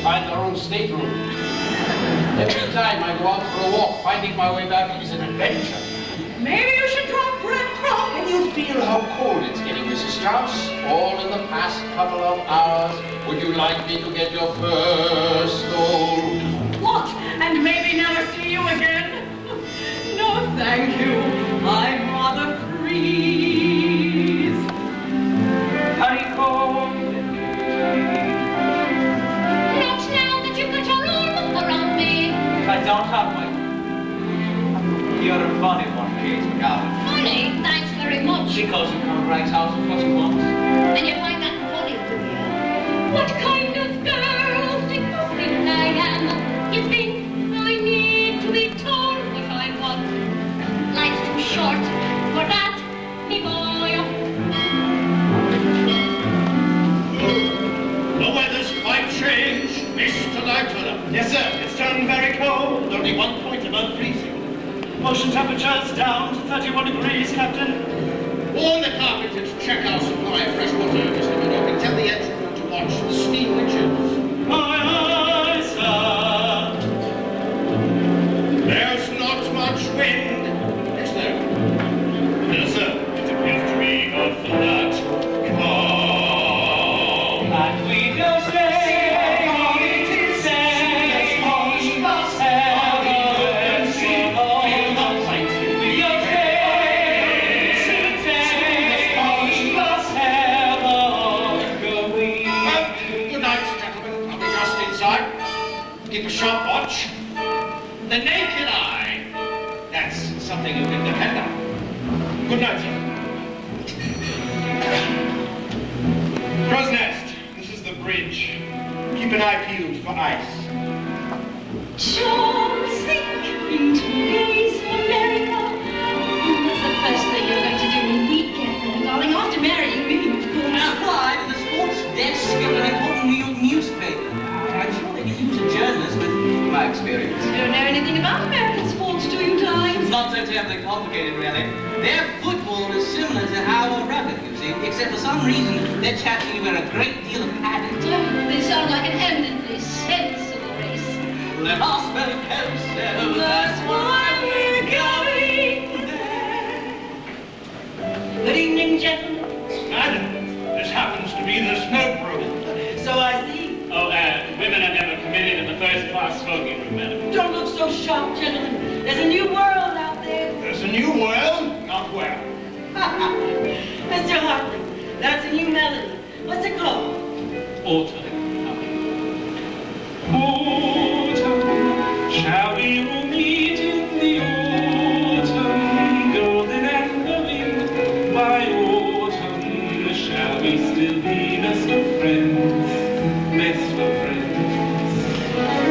Find our own stateroom. Every time I go out for a walk, finding my way back is an adventure. Maybe you should drop breadcrumbs. Can you feel how cold it's getting, Mrs. Strauss? All in the past couple of hours. Would you like me to get your first stole? What? And maybe never see you again? No, thank you. I'd rather freeze. Honeycomb. I don't have my... You're a funny one, Kate McGowan. Funny? Thanks very much. Because you come right out of what you want. And you find that funny, do you? What kind of girl do you think I am? You think I need to be told what I want? Life's too short for that, me boy. The weather's quite changed, Mr. Lieutenant. Yes, sir. It's turned very cold. Only 1 point above freezing. Ocean temperature's down to 31 degrees, Captain. Warn the carpenter to check our supply of fresh water just a minute and tell the engine room to watch the steam winches. Aye, aye, sir. There's not much wind, is there? No, sir. It appears to be a flat calm. And we go Keep a sharp watch. The naked eye. That's something you can depend on. Good night, sir. Crow's Nest. This is the bridge. twice. Don't think in today's America. What's the first thing you're going to do when we get home, darling? After marrying me, of course. Apply to the sports desk of an important New York newspaper. I'm sure they could use a journalist with my experience. You don't know anything about American sports, do you, darling? It's not so terribly complicated, really. Their football is similar to our rugby, you see, except for some reason their chaps seem to wear a great deal of padding. Oh, they sound like an eminently sensible race. Let us make ourselves. That's why we're going there. Good evening, gentlemen. Madam, this happens to be the smoke room. So I see. Oh, women are never permitted in the first-class smoking room, madam. Don't look so shocked, gentlemen. There's a new world out there. There's a new world? Not where? Mr. Hartley, that's a new melody. What's it called? Autumn. Autumn, shall we all meet in the autumn, golden and glowing? By autumn, shall we still be best of friends? Best of friends.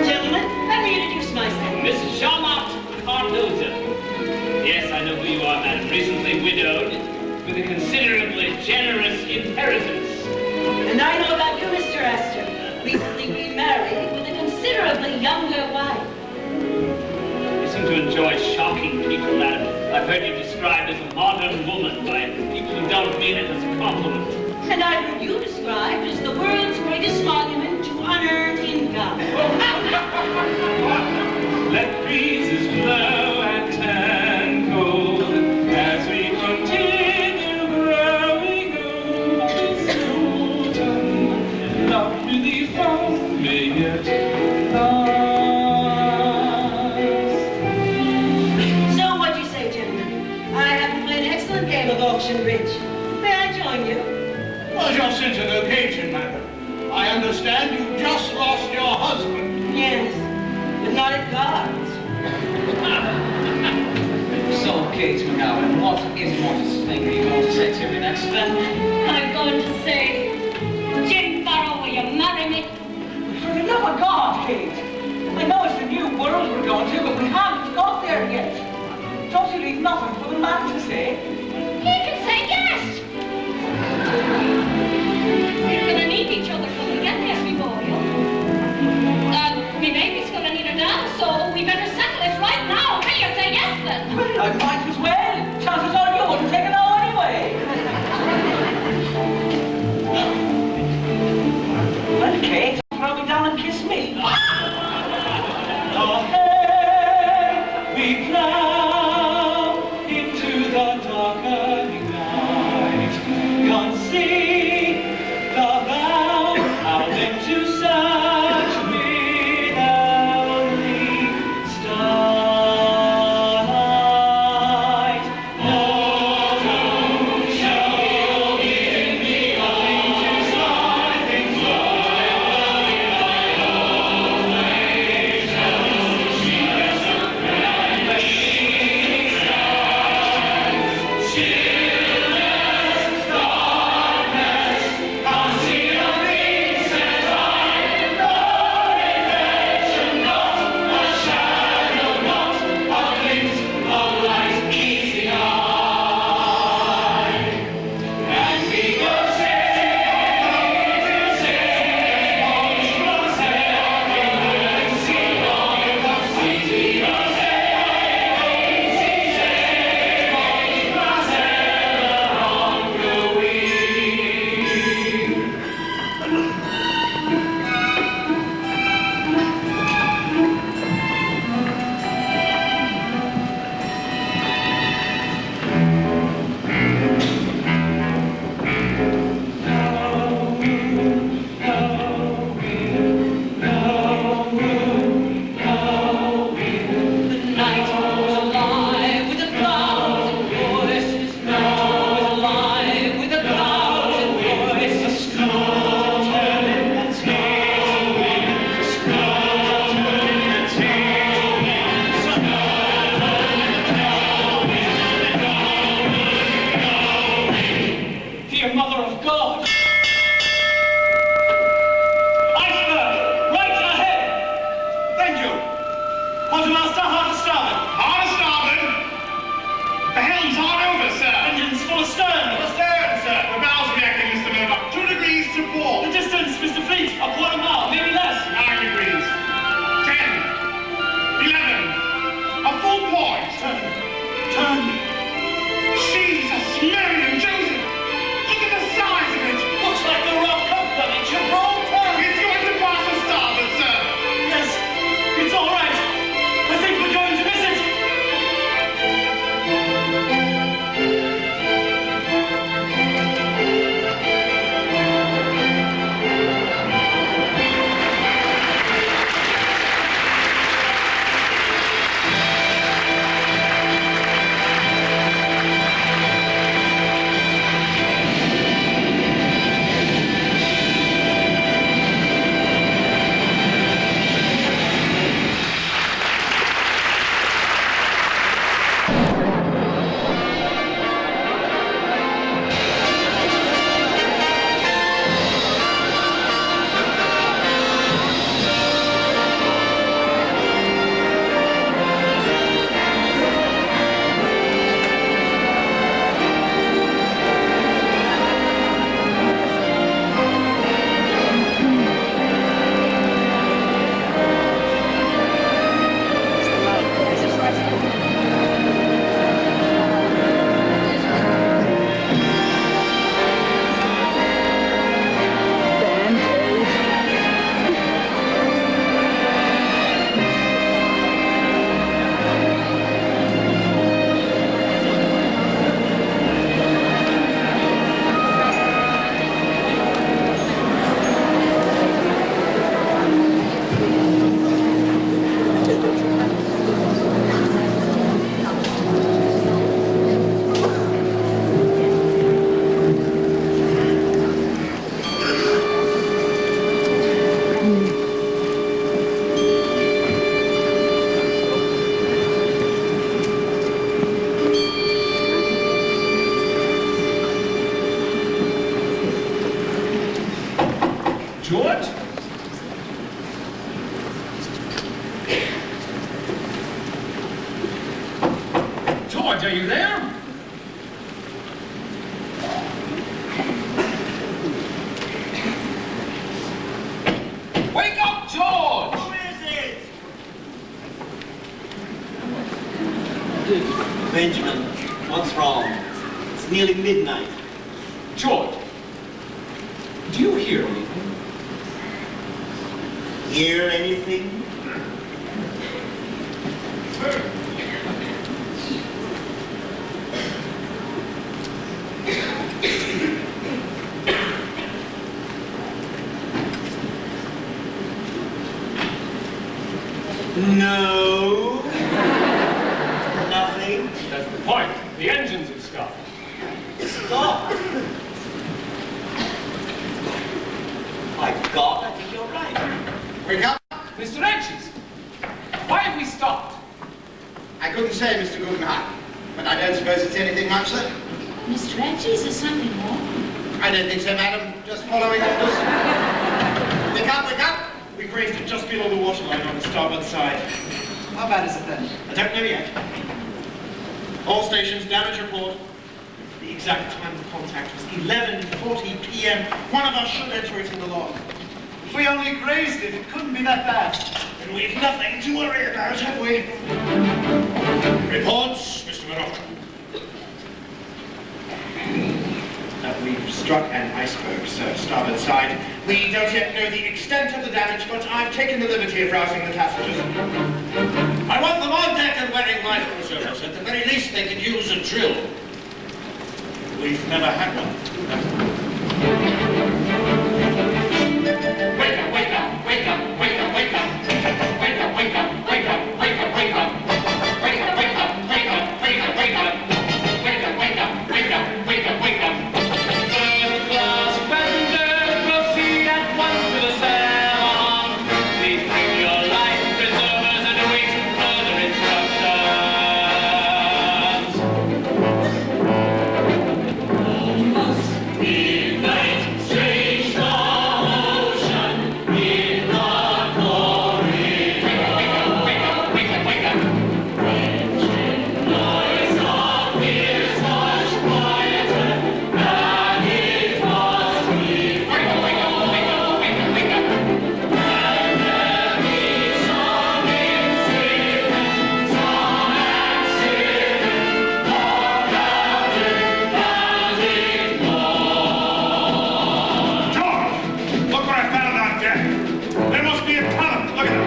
Gentlemen, let me introduce myself. Mrs. Charlotte Cardoza. Yes, I know who you are, madam. Recently widowed, with a considerably generous inheritance. And I know about you, Mr. Astor. Recently remarried with a considerably younger wife. You seem to enjoy shocking people, madam. I've heard you described as a modern woman by people who don't mean it as a compliment. And I've heard you described as the world's greatest monument to unearned income. Let breezes blow and turn cold as we continue growing old. This autumn, love really found may yet last. So what do you say, gentlemen? I happen to play an excellent game of auction bridge. May I join you? Was your sense of occasion, madam? I understand you just lost your husband. Yes, but not at cards. So, Kate McGowan, what is your thing you're going to say to me next then? I'm going to say, Jim Barrow, will you marry me? For the love of God, Kate. I know it's the new world we're going to, but we haven't got there yet. Don't you leave nothing for the man to say? He can say yes. We're going to need each other when we get there, me boy. Me baby's going to need her now, so we better settle it right now. Will you say yes, then? Well, I might as well. Chances are you wouldn't take it all anyway. Well, Kate, throw me down and kiss me. Oh, hey, we plow into the darkening night. Can't see the bound out into such without starlight. Autumn shall give me nothing to sigh things George? George, are you there? Wake up, George! Who is it? Benjamin, what's wrong? It's nearly midnight. George, do you hear anything? Hear anything? No. Nothing. That's the point. The engines have stopped. Stop. My God, I think you're right. Wake up. Mr. Edges, why have we stopped? I couldn't say, Mr. Guggenheim, but I don't suppose it's anything much, sir. Mr. Edges, is something wrong? I don't think so, madam. Just following orders. Wake up, wake up. We grazed it just below the waterline on the starboard side. How bad is it then? I don't know yet. All stations, damage report. The exact time of contact was 11:40 p.m. One of us should enter it in the log. If we only grazed it, it couldn't be that bad. And we've nothing to worry about, have we? Reports, Mr. Murdoch. We've struck an iceberg, sir, starboard side. We don't yet know the extent of the damage, but I've taken the liberty of rousing the passengers. I want them on deck and wearing life preservers. At the very least, they could use a drill. We've never had one. Wake up, wake up, wake up, wake up, wake up. Wake up, wake up, wake up, wake up, wake up. Wake up, wake up, wake up, wake up, wake up. Wake up, wake up, wake up, wake up, wake up. First class passengers, proceed at once to the salon. Please bring your life preservers and await further instructions. Midnight, strange commotion in the corridor. Wake up, wake up, wake up, wake up. Engine noise appears much quieter than it was before. Wake up, wake up, wake up, wake up, wake up. And there is some incident, some accident, more crowded than it was. George! Look what I found out there. There must be a tunnel. Look at it.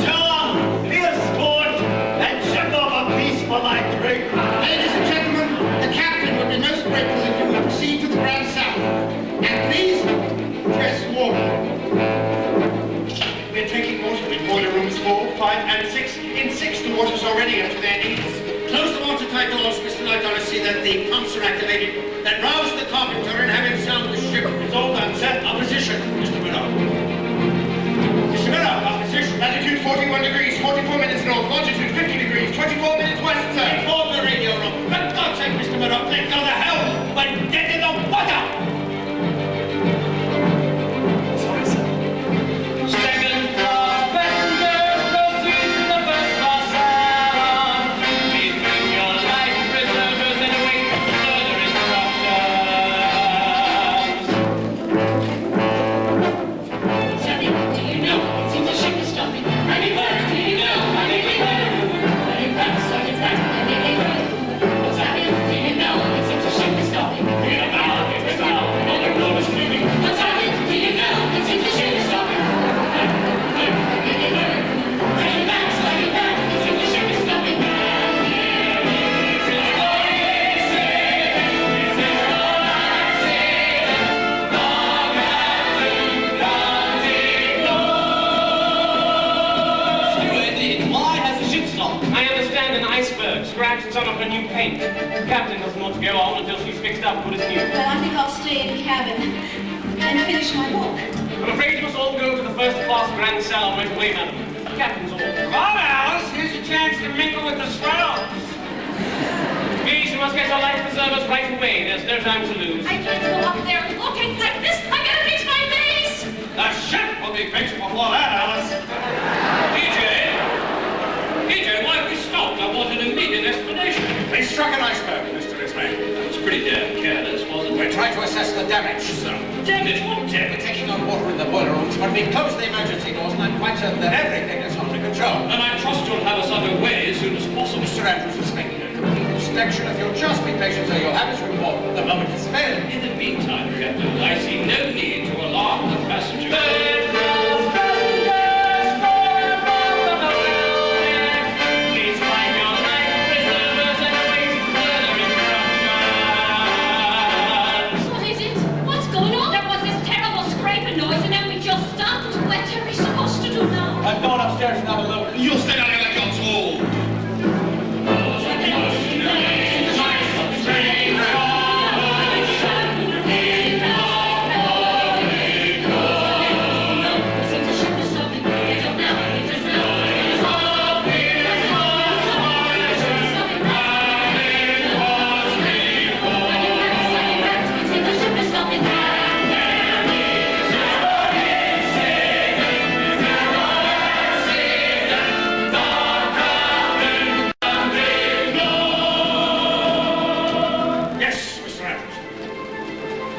John, be a sport and check off a piece for my drink. Ladies and gentlemen, the captain would be most grateful if you would proceed to the Grand Salon. And please, dress warmly. We're taking water in boiler rooms 4, 5, and 6. In 6, the water's already up to their knees. Close the watertight doors, Mr. Nightoller. See that the pumps are activated. Then rouse the carpenter and have him sound the ship. It's all done, sir. Our position, Mr. Murdoch. Mr. Murdoch, our position. Latitude 41 degrees, 44 minutes north. Longitude 50 degrees, 24 minutes west, sir. Inform the radio room. For God's sake, Mr. Murdoch, let go the helm. But get in the water. Sorry, sir. Second class passengers, proceed to the first class salon. Please bring your life preservers and await further instructions. Johnny, do you know? It seems the ship is stopping. Honey, what do you know? Honey, we know. Honey, that's honey, that's honey, we know. Johnny, do you know? It seems the ship is stopping. Get about, all the road is clearing. Johnny, do you know? It seems the ship is stopping. Honey, that's honey, that. It seems the ship is stopping. Why has the ship stopped? I understand an iceberg scratches on up a new paint. The captain doesn't want to go on until she's fixed up what is new. Well, I think I'll stay in the cabin and finish my book. I'm afraid you must all go to the first class Grand Salon right away, madam. The captain's all. Come on, Alice, here's your chance to mingle with the swells. Please, you must get your life preservers right away. There's no time to lose. I can't go up there looking like this. I gotta fix my face. The big picture before that, Alice. EJ, why have we stopped? I want an immediate explanation. They struck an iceberg, Mr. Ismay. That was pretty damn careless, wasn't it? We're trying to assess the damage, sir. Damage? What damage? We're taking on water in the boiler rooms, but we closed the emergency doors, and I'm quite certain that everything is under control. And I trust you'll have us underway as soon as possible. Mr. Andrews is making a complete inspection. If you'll just be patient, sir, you'll have his report the moment it's available. In the meantime, Captain, I see no need to alarm the passengers. What is it? What's going on? There was this terrible scraping noise and then we just stopped. What are we supposed to do now? I'm going upstairs and have a look. You'll stay down here like you're told.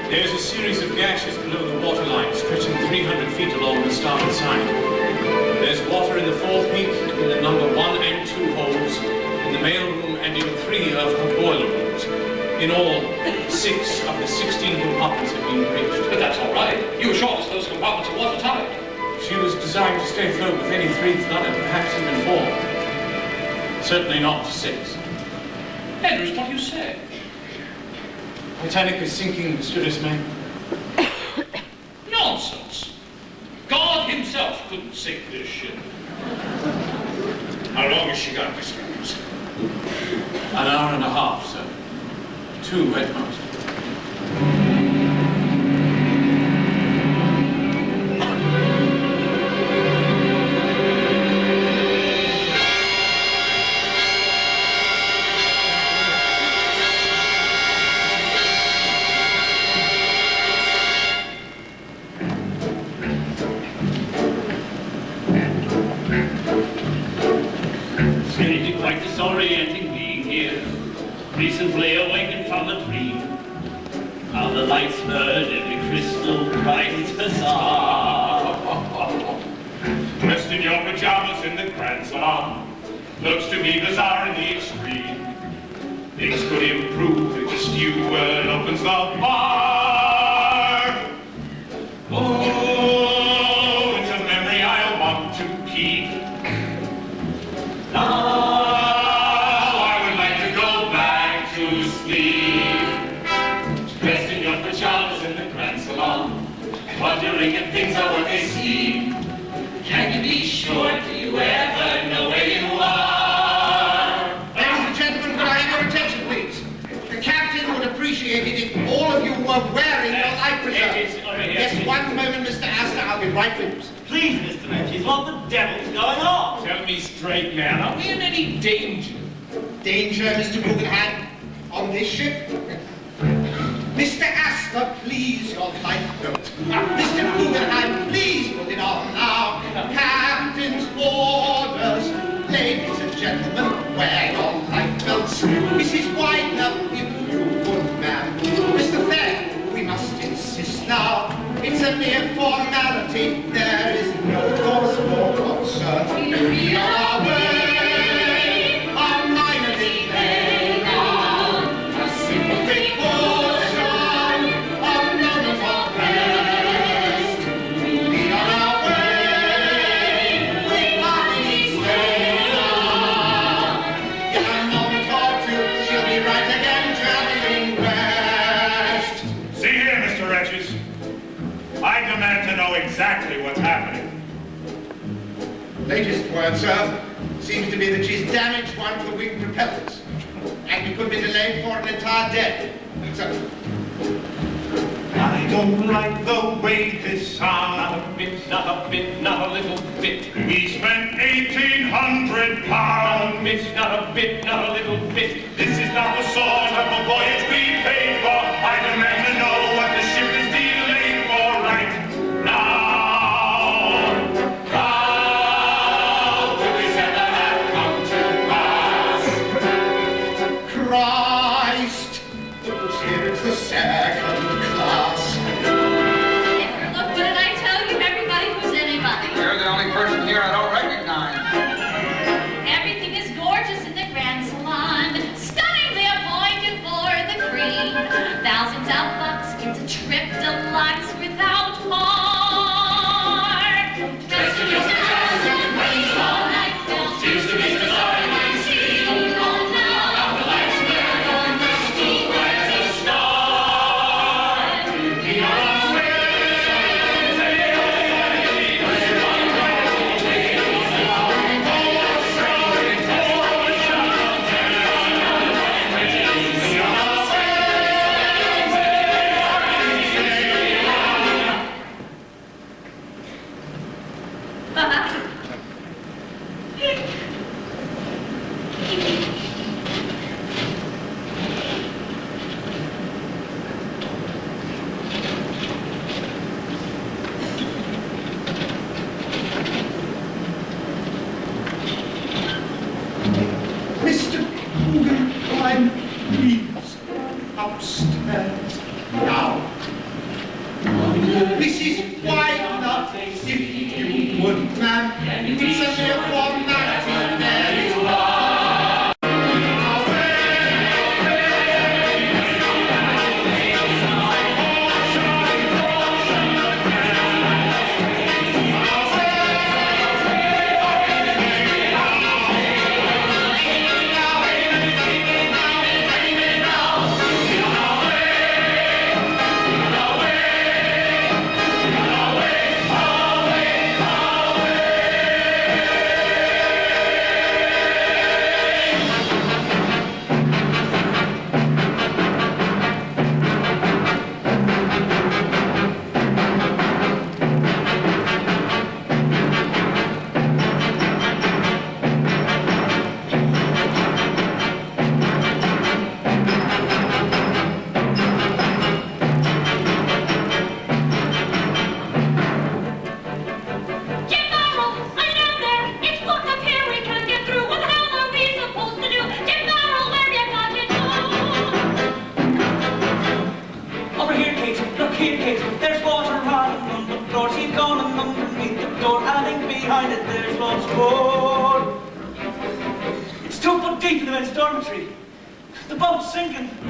There's a series of gashes below the waterline, stretching 300 feet along the starboard side. There's water in the fourth peak, in the number 1 and 2 holds, in the mail room, and in 3 of the boiler rooms. In all, 6 of the 16 compartments have been breached. But that's all right. You assured us those compartments are watertight. She was designed to stay afloat with any 3 flooded, perhaps even 4. Certainly not 6. Andrews, what do you say? Titanic is sinking, Mr. Ismay. Nonsense. God himself couldn't sink this ship. How long has she got, Mr. Andrews? An hour and a half, sir. 2 at most. Quite disorienting being here. Recently awakened from a dream. How the lights burn every crystal bright bazaar. Dressed in your pajamas in the grand salon. Looks to me bizarre in the extreme. Things could improve if the steward opens the bar. Oh, it's a memory I'll want to keep. Now I would like to go back to sleep. Dressed in your pajamas in the grand salon, wondering if things are what they seem. Can you be sure? Do you ever know where you are? Ladies and gentlemen, could I have your attention, please? The captain would appreciate it if all of you were wearing your life preservers. Yes, one moment, Mr. Astor, I'll be right with you. Please, Mr. Edgar, what the devil's going on? Tell me straight, man. Are we in any danger? Danger, Mr. Guggenheim? On this ship? Mr. Astor, please, your lifeboat. Mr. Guggenheim, please put it on now. Captain's orders. Ladies and gentlemen, wear your lifebelts. Mrs. Widener, if you would, ma'am. Mr. Fair, we must insist now. It's a mere formality. There is no cause for concern. We are our way, our minor delay now. A simple precaution, a moment of rest. We are our way, we hardly stay now. In a moment or two, she'll be right again, traveling west. See here, Mr. Regis. I demand to know exactly what's happening. Latest word, sir, seems to be that she's damaged one of the wing propellers. And we could be delayed for an entire day. So, I don't like the way this sounds. Not a bit, not a bit, not a little bit. We spent £1,800. Not a bit, not a bit, not a little bit. This is not the sort of a voyage we paid for. I demand to know what the ship is dealing for right now. Thousands of bucks, it's a trip deluxe without heart. Just to use the house and the place all night. Choose to be the sorry man, see on now. Out the lights there, going thirsty, bright as a star. We are on Mr. Guggenheim, please, upstairs now. Mrs. Widener, if you would, ma'am. It's only a formality, there is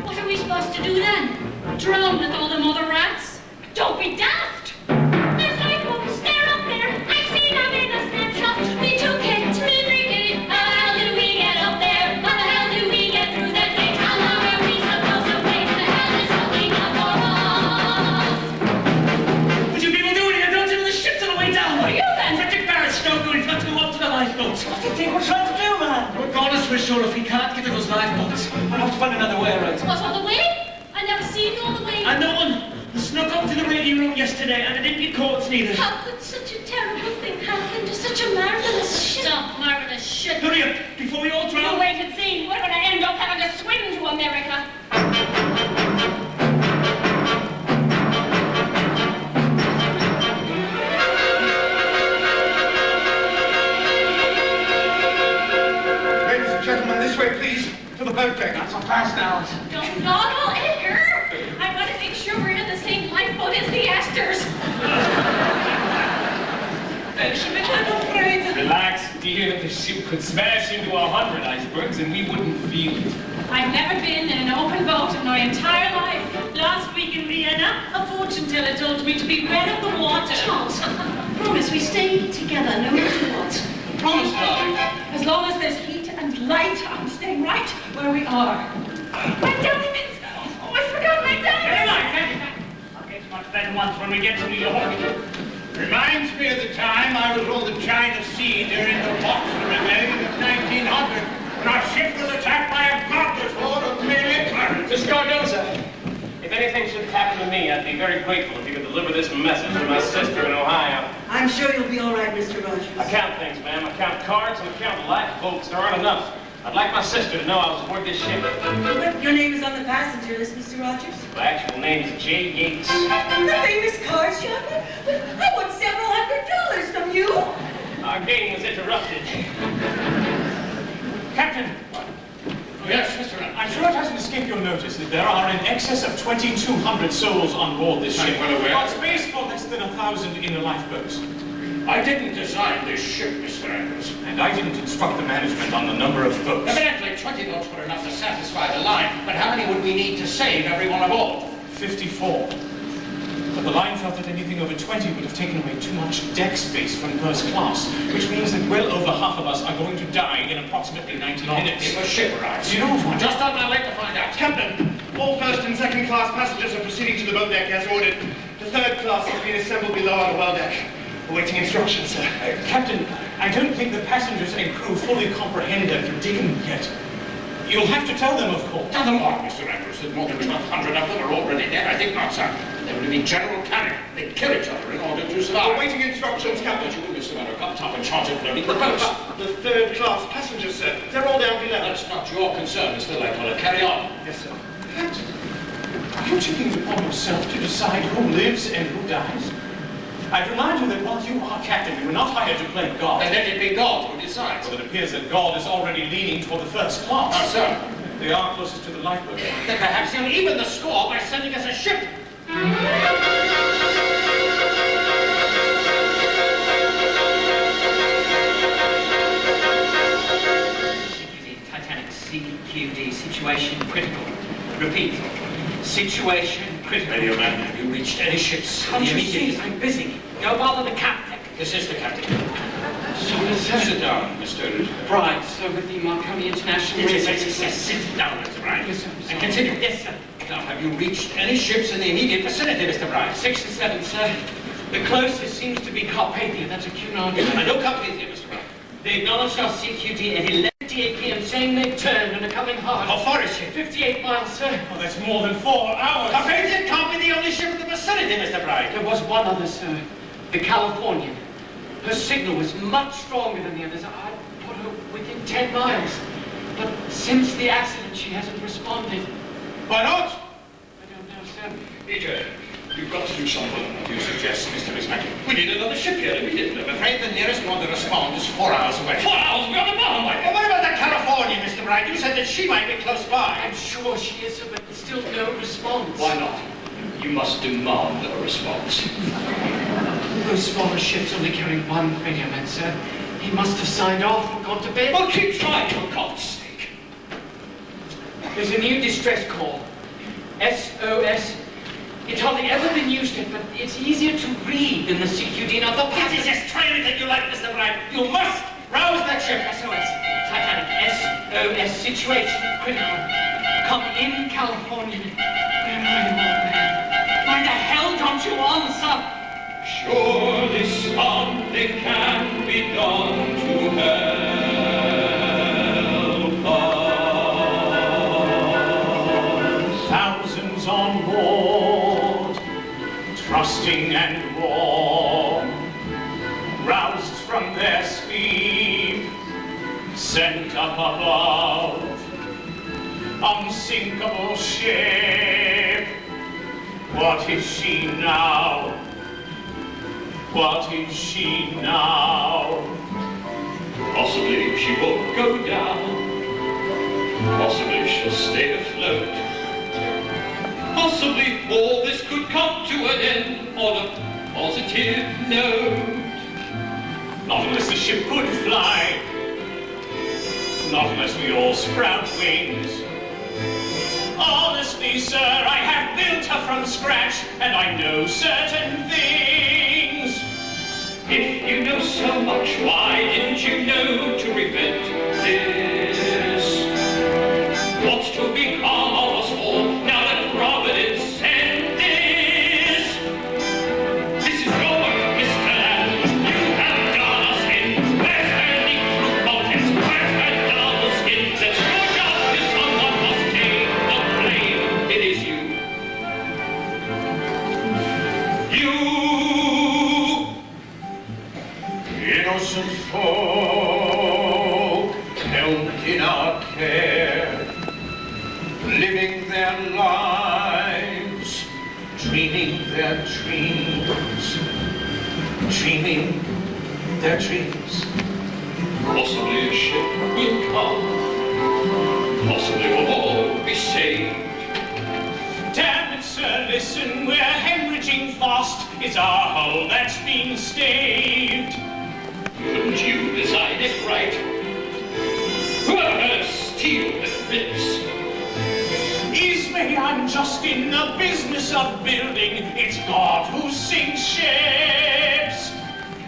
What are we supposed to do then? Drown with all them other rats? Don't be daft! There's lifeboats, they're up there. I've seen them in a snapshot. We took it to Brigade. How the hell do we get up there? How the hell do we get through that gate? How long are we supposed to wait? The hell is looking up for us? What you people doing here? Don't you know the ship's on the way down? What are you then? Frederick Barrett stoked we've got to go up to the lifeboats. What do you think we're trying to do, man? We're going to switch shore if we can't get to those lifeboats. We'll have to find another way, right? What other way? I never seen you all the way. And no one snuck up to the radio room yesterday and it didn't get caught neither. How could such a terrible thing happen to such a marvelous ship? Some marvelous ship. Hurry up, before we all drown. You wait and see. We're going to end up having to swim to America. Ladies and gentlemen, this way, please, to the boat deck. Not so fast now. Don't dawdle, Edgar. I want to make sure we're in the same lifeboat as the Astors. I'm afraid. Relax, dear. The ship could smash into 100 icebergs and we wouldn't feel it. I've never been in an open boat in my entire life. Last week in Vienna, a fortune teller told me to beware of the water. Charles, promise we stay together no matter what. Promise, darling. As long as there's heat and light, I'm staying right where we are. My diamonds! Oh, I forgot my diamonds! I'll get much better once when we get to New York. Reminds me of the time I was on the China Sea during the Boxer Rebellion of 1900, when our ship was attacked by a godless horde of merry pirates. Miss Cardoza, if anything should happen to me, I'd be very grateful if you could deliver this message to my sister in Ohio. I'm sure you'll be all right, Mr. Rogers. I count things, ma'am. I count cards and I count lifeboats. There aren't enough. I'd like my sister to know I was aboard this ship. But your name is on the passenger list, Mr. Rogers. My actual name is J. Yates. The famous card shop? I won several $100 from you. Our game was interrupted. Captain! Yes, Mr. I'm sure it hasn't escaped your notice that there are in excess of 2,200 souls on board this ship. I'm well aware. But space for less than 1,000 in the lifeboats. I didn't design this ship, Mr. Andrews. And I didn't instruct the management on the number of boats. Evidently, 20 boats were enough to satisfy the line. But how many would we need to save everyone aboard? 54. But the line felt that anything over 20 would have taken away too much deck space from first class, which means that well over half of us are going to die in approximately 90 minutes. It was ship arrives. You know what? Just on my way to find out. Captain, all first and second class passengers are proceeding to the boat deck as ordered. The third class has been assembled below on the well deck. Awaiting instructions, sir. Captain, I don't think the passengers and crew fully comprehend their predicament yet. You'll have to tell them, of course. Tell them what, Mr. Andrews? That more than 1,200 of them are already dead? I think not, sir. There would have been general panic. They'd kill each other in order to survive. Awaiting instructions, Captain. You, Mr. Barrett, up top in charge of loading the boats. The third class passengers, sir. They're all down below. That's not your concern, Mr. Leghorn. Carry on. Yes, sir. Captain, are you taking it upon yourself to decide who lives and who dies? I remind you that while you are captain, you were not hired to play God. And let it be God who decides. Well, it appears that God is already leaning toward the first class. No, sir. They are closest to the lifeboat. Then perhaps he'll even the score by sending us a ship. Titanic, CQD, situation critical. Repeat, situation critical. Radio man, have you reached any ships? Conscious, I'm busy. Go bother the captain. This is the captain. Sit down, Mr. Bride, sir, with the Marconi International. Yes, sit down, Mr. Bride. Yes, sir. And continue. Yes, sir. Now, have you reached any ships in the immediate vicinity, Mr. Bride? 6 to 7, sir. The closest seems to be Carpathia. That's a Cunard. I know Carpathia, Mr. Bride. They acknowledged our CQD at 11:58 p.m., saying they've turned and are coming hard. How far is she? 58 miles, sir. Oh, that's more than 4 hours. Carpathia can't be the only ship in the vicinity, Mr. Bride. There was one other, sir. The Californian. Her signal was much stronger than the others. I put her within 10 miles. But since the accident, she hasn't responded. Why not? I don't know, sir. Edgar, you've got to do something. What do you suggest, Mr. Ismay? We need another ship here immediately. I'm afraid the nearest one to respond is 4 hours away. 4 hours? We're on the bottom way. Well, what about the Californian, Mr. Bride? You said that she might be close by. I'm sure she is, sir, but still no response. Why not? You must demand a response. Those smaller ships only carry one radioman, sir. He must have signed off and gone to bed. Well, keep trying, for God's sake. There's a new distress call. SOS. It's hardly ever been used yet, but it's easier to read than the CQD. Now, the It is just try anything you like, Mr. Bride. You must rouse that ship. SOS. Titanic. SOS. Situation critical. Come in, California. Where are you, old man? Why the hell don't you answer? Surely something can be done to help us. Thousands on board, trusting and warm, roused from their sleep, sent up above, unsinkable ship. What is she now? What is she now? Possibly she won't go down. Possibly she'll stay afloat. Possibly all this could come to an end on a positive note. Not unless the ship could fly. Not unless we all sprout wings. Honestly, sir, I have built her from scratch, and I know certain things. If you know so much, why didn't you know to prevent this? What's to become of us all now that Providence sent this? This is your work, Mr. Land. You have done us in. Where's her neat through bulkheads? Where's her dull skin? That's your job, is someone must take the blame. It is you. Innocent folk held in our care, living their lives, dreaming their dreams, dreaming their dreams. Possibly a ship will come. Possibly we'll all be saved. Damn it, sir, listen, we're hemorrhaging fast. It's our hull that's been staved. Couldn't you design it right? Whoever heard of steel that rips? Ismay, I'm just in the business of building. It's God who sinks ships.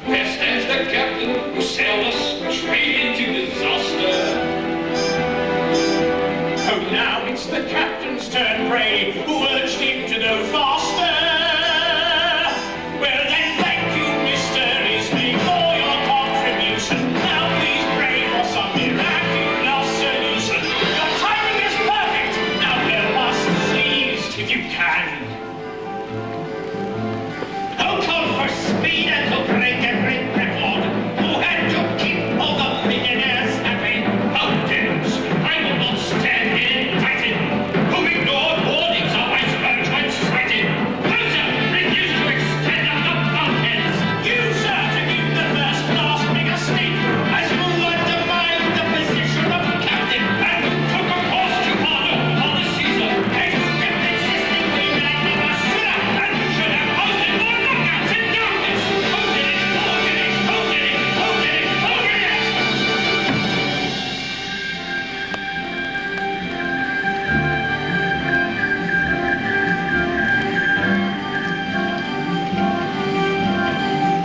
There stands the captain who sailed us straight into disaster. Oh, now it's the captain's turn, pray, who urged him to go faster. Well then, thank you, Mr. Ismay, for your contribution. Now please pray for some miraculous solution. Your timing is perfect. Now help us, please, if you can. Who called for speed and to break every record? Who had to keep all the millionaires happy? Mountains! I will not stand here indicted. Who ignored warnings of icebergs when sighted? Who, sir, refused to extend up the bulkheads? You, sir, to give the first class figure state. As who undermined the position of captain and took a course to honor on the Caesar, and who kept insisting we landed us sooner and should have posted more lookouts in darkness. Who did it? Who did it? Who did it? Who did it? Who did it?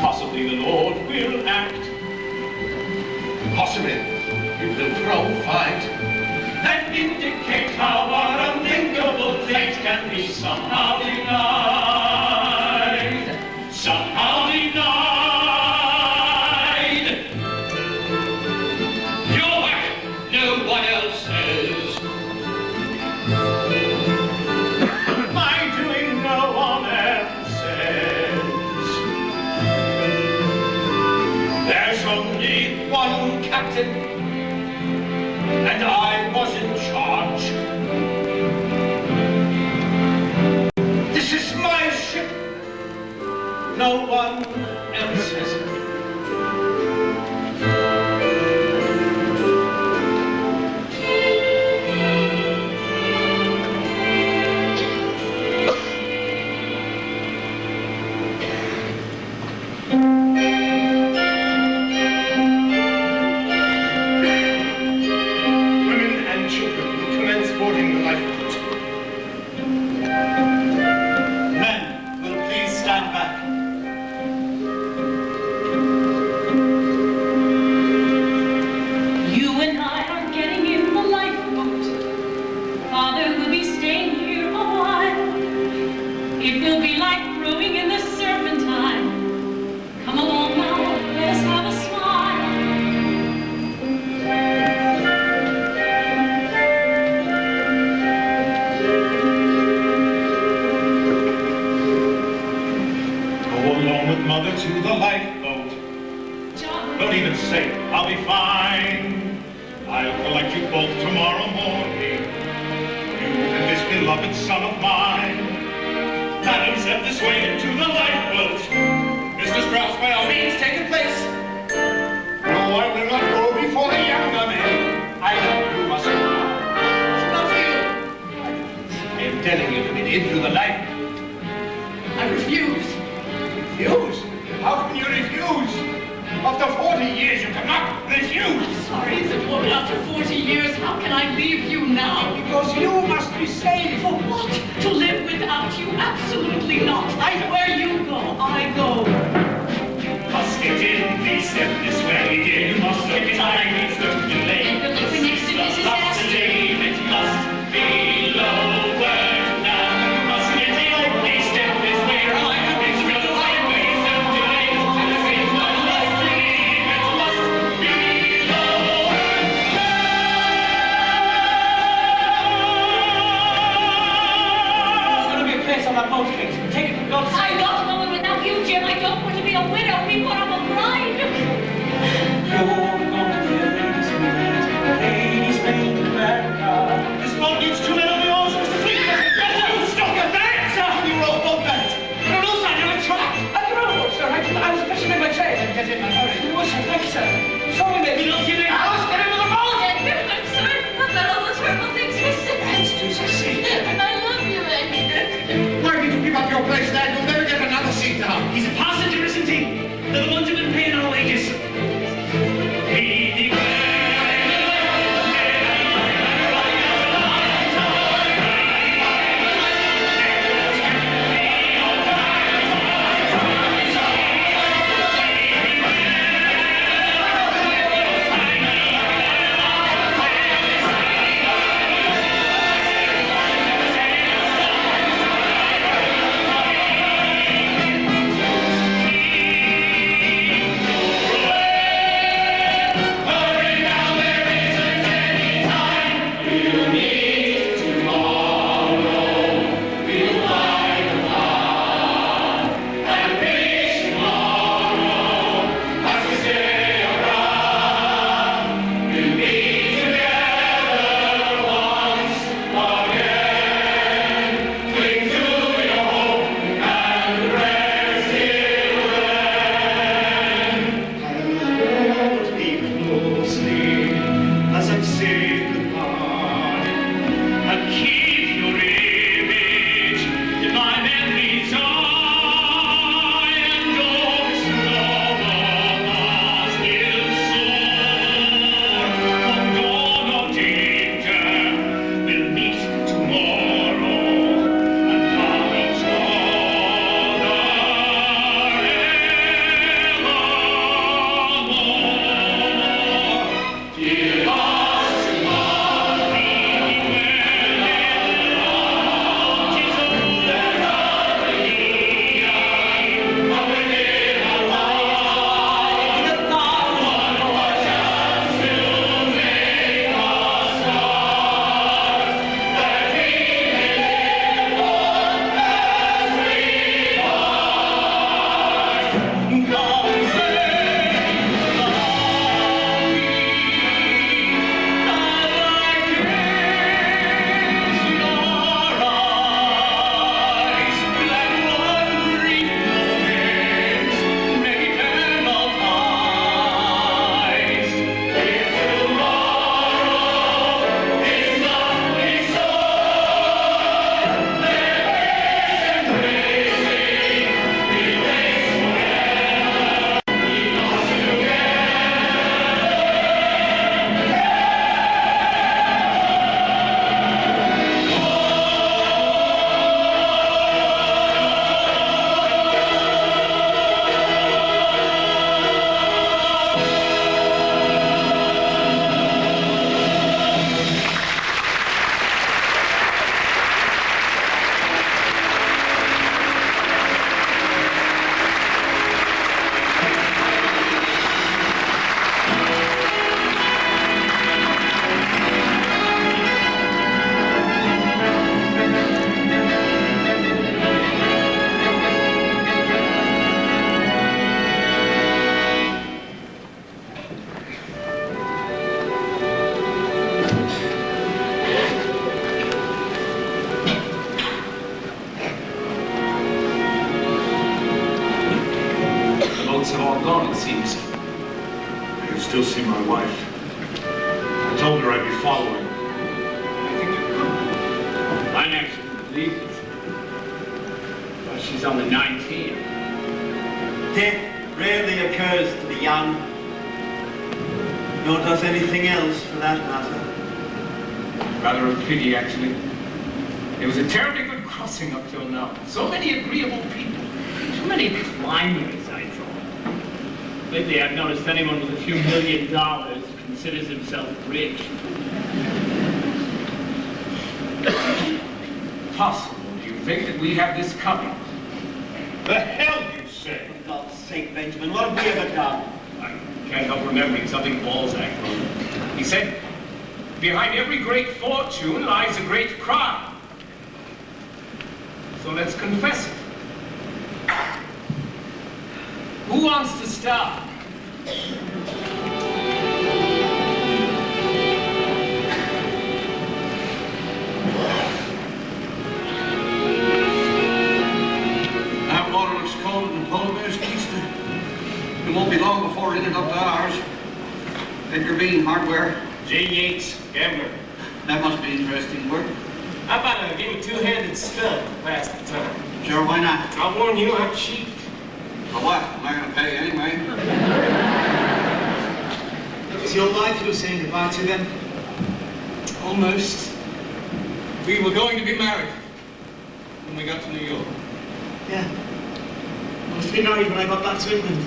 Possibly the Lord will act. Possibly. It will provide. And indicate how our unthinkable fate can be somehow denied. Somehow denied. Your work, no one else's. My doing no one else's. There's only one captain, and I was in charge. This is my ship, no one else's. Women and children will commence boarding the lifeboat. Men, will please stand back. You and I are getting in the lifeboat. Father will be staying here a while. It will be like rowing in the Serpentine. Come along now, let us have a smile. Go along with Mother to the lifeboat. John, Don't even say it. I'll be fine. I'll collect you both tomorrow morning. You and this beloved son of mine. Madam, step this way into the lifeboat. Mr. Strauss, by all means, take a place. No, I will not go before the younger men. I know you must go now. I am telling you to get into the lifeboat. I refuse. Refuse? How can you refuse? After 40 years, you cannot refuse. Sorry, Isidor, after 40 years, how can I leave you now? Because you must be saved. For what? To live without you? Absolutely not. Where you go, I go. Must get in, please step this way, dear. You must look in my needs, don't delay. Edgar, look for next to Mrs. Lost Astor. name, it must be lowered now. You must get in, please step this way. It's real highway, don't delay. To save my life, believe it must be lowered There's going to be a place on that boat, Kate. Take it for God's sake. I'm not going without you, Jim. I don't want to be a widow before I'm a bride. You're going to be a lady's maid, lady's maid in America. This boat needs 2 men on the oars, Mr. Fleet. Stop your back, sir! You roll boat, Barrett. No, no, sir, you're in trouble. I'm the rowboat, sir. I was fishing in my trade. Get in, my hurry. You will, sir. Thank you, sir. Sorry, mate. You don't give me a house. Get into the boat. Edgar, I'm sorry about all the terrible things we said. That's just a scene. And I love you, Edgar. Why did you give up your place, Dad? You'll never get another seat down. have all gone, it seems. I can still see my wife. I told her I'd be following. I think you could. I actually believe it. But she's only 19. Death rarely occurs to the young, nor does anything else for that matter. Rather a pity, actually. It was a terribly good crossing up till now. So many agreeable people. So many climbers, I thought. Lately, I've noticed anyone with a few $1 million considers himself rich. Possible, do you think, that we have this coming? The hell you say? For God's sake, Benjamin, what have we ever done? I can't help remembering something Balzac wrote. He said, behind every great fortune lies a great crime. So let's confess it. Who wants to start? That water looks cold and pulverized, Easter. It won't be long before it ended up to ours. Edgar Bean, hardware. J. Yates, gambler. That must be interesting work. How about a game of two-handed stud to pass the time? Sure, why not? I'll warn you, I'm cheap. For what? I'm not going to pay anyway. It was your wife you were saying goodbye to then? Almost. We were going to be married when we got to New York. Yeah. I was to be married when I got back to England.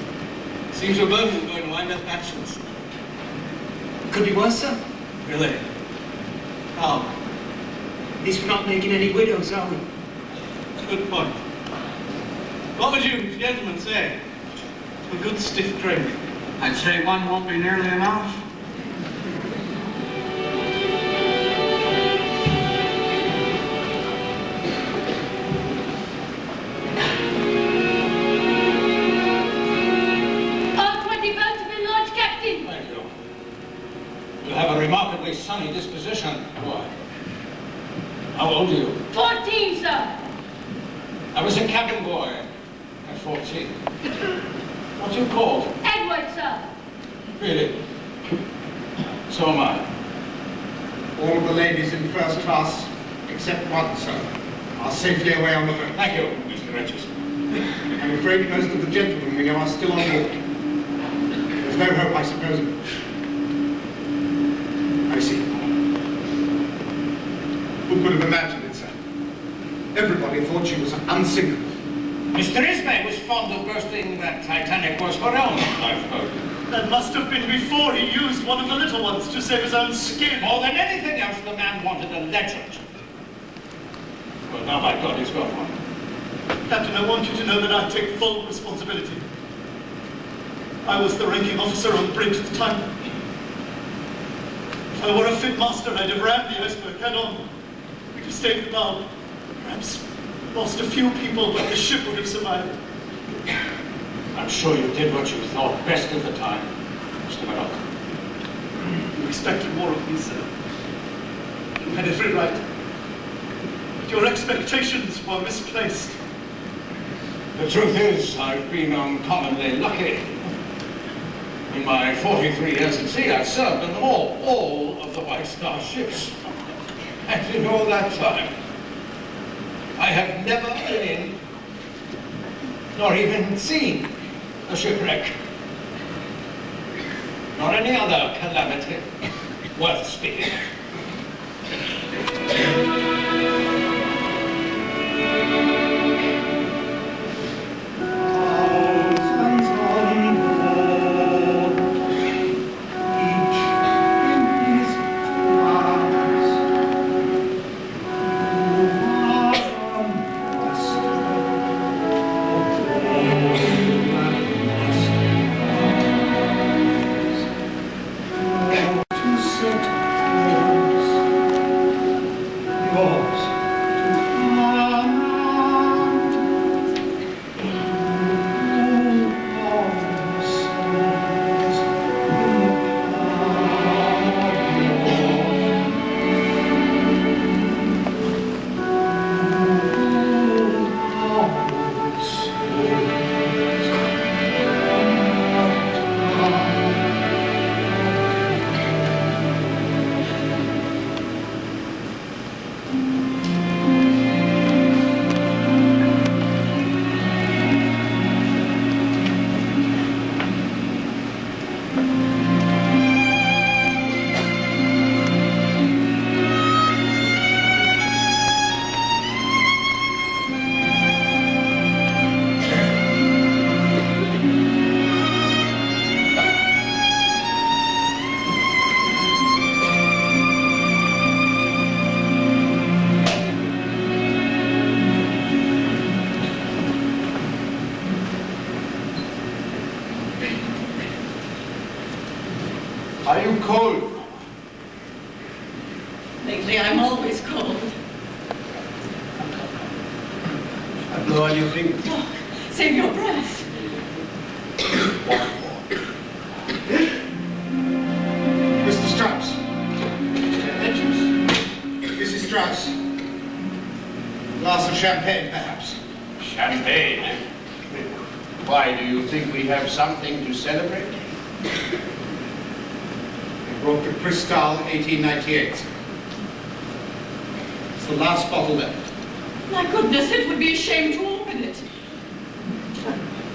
Seems we're both going to wind up bachelors. Could be worse, sir. Really? How? At least we're not making any widows, are we? Good point. What would you gentlemen say to a good stiff drink? I'd say one won't be nearly enough. Have a remarkably sunny disposition. Why? How old are you? 14, sir. I was a cabin boy at 14. What's you called? Edward, sir. Really? So am I. All of the ladies in first class, except one, sir, are safely away on the boat. Thank you, Mr. Richardson. I'm afraid most of the gentlemen we know are still on board. There's no hope, I suppose. I see. Who could have imagined it, sir? Everybody thought she was unsinkable. Mr. Ismay was fond of boasting that Titanic was for Eleanor, I've heard. That must have been before he used one of the little ones to save his own skin. More than anything else, the man wanted a legend. Well, now, by God, he's got one. Captain, I want you to know that I take full responsibility. I was the ranking officer on the bridge at the time. If I were a fit master, I'd have rammed the iceberg head on. We'd have stayed the bow. Perhaps lost a few people, but the ship would have survived. I'm sure you did what you thought best at the time, Mr. Murdoch. You expected more of me, sir. You had every right. But your expectations were misplaced. The truth is, I've been uncommonly lucky. In my 43 years at sea, I've served in them all of the White Star ships. And in all that time, I have never been in, nor even seen, a shipwreck, nor any other calamity worth speaking of. God cold? Lately, I'm always cold. I blow on your fingers. Oh, save your breath. Mr. Strauss. Mr. Edgar. Mrs. Strauss. Glass of champagne, perhaps. Champagne? Why, do you think we have something to celebrate? I brought the Cristal 1898. It's the last bottle left. My goodness, it would be a shame to open it.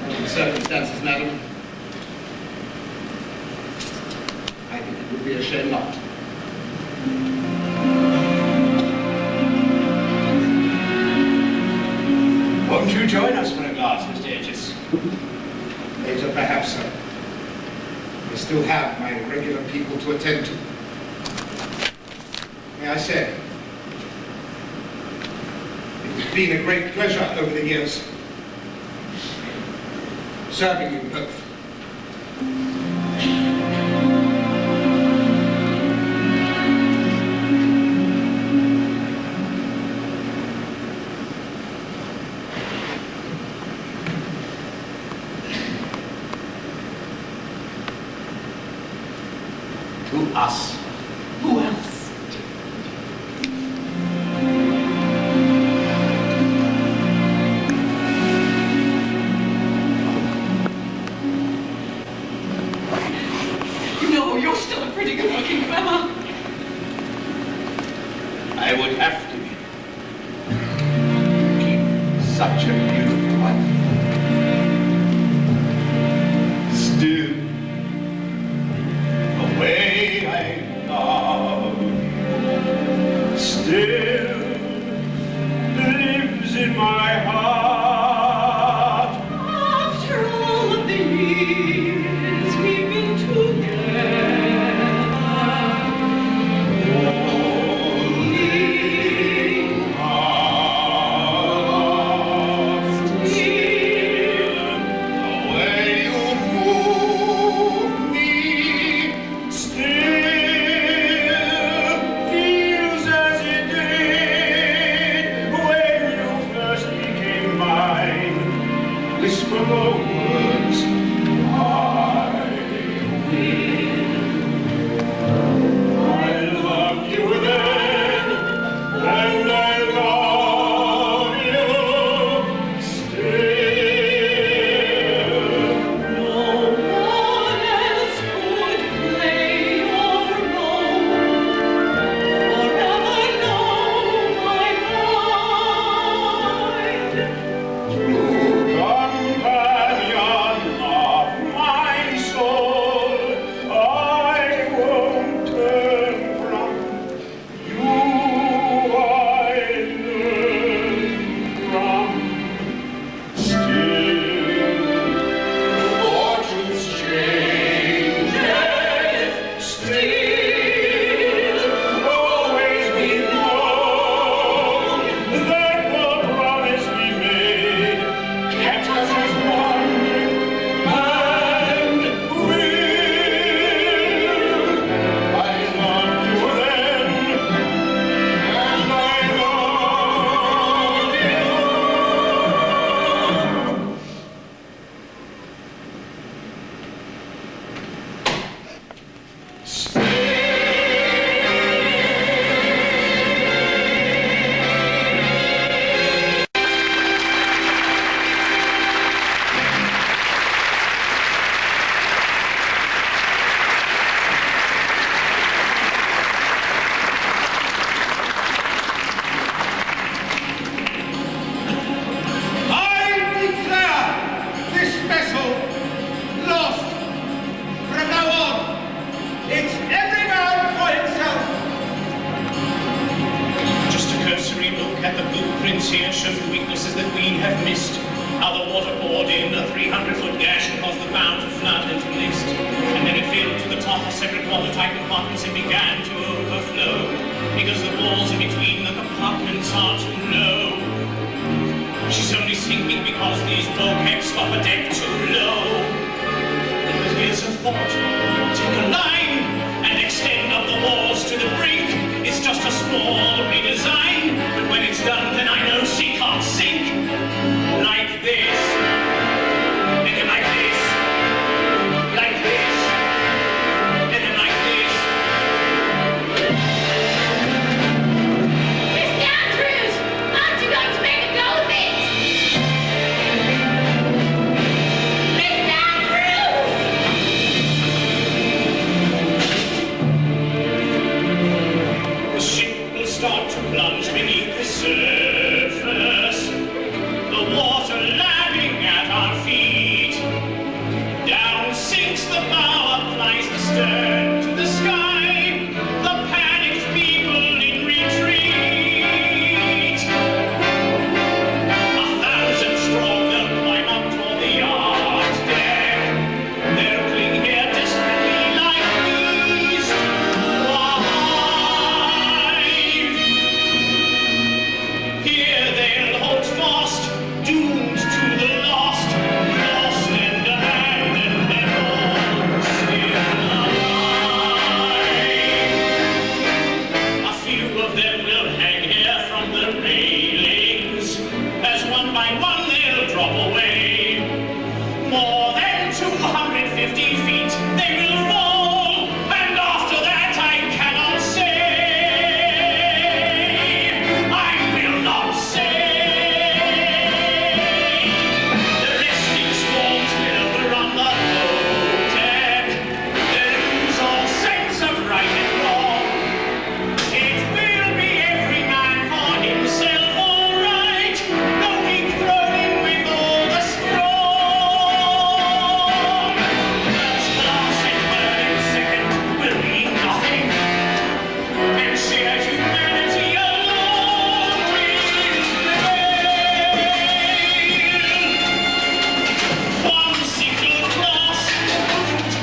Under the circumstances, madam, I think it would be a shame not. Won't you join us for a glass, Mr. Edges? Later, perhaps, sir. I still have my regular people to attend to. May I say, it has been a great pleasure over the years serving you both. To us. Who else? No, you're still a pretty good-looking fella. I would have to keep such a beautiful wife. Still, the way I love you still lives in my heart. After all of the years we've been together, Take a line and small redesign, but when it's done, then I know she can't sink. Like this. And then like this. Like this. And then like this. Mr. Andrews! Aren't you going to make a go of it? Mr. Andrews! The ship will start to plunge beneath the surface. The water lapping at our feet. Down sinks the bow, up flies the stern to the sky. The panicked people in retreat. 1,000 strong, they'll climb up toward the yard deck. They'll cling here desperately like bees to life. Here they'll hold fast, doomed to the lost, lost and abandoned and all still alive. A few of them will hang here from the railings, as one by one they'll drop away. More than 250 feet they will fall, and after that I cannot say. I will not say. The resting swarms will run the whole deck. They'll lose all sense of right and wrong. It will be every man for himself, all right. No weak thrown in with all the strong. First class and burning second will mean nothing, and sheer humanity alone will prevail. One single class,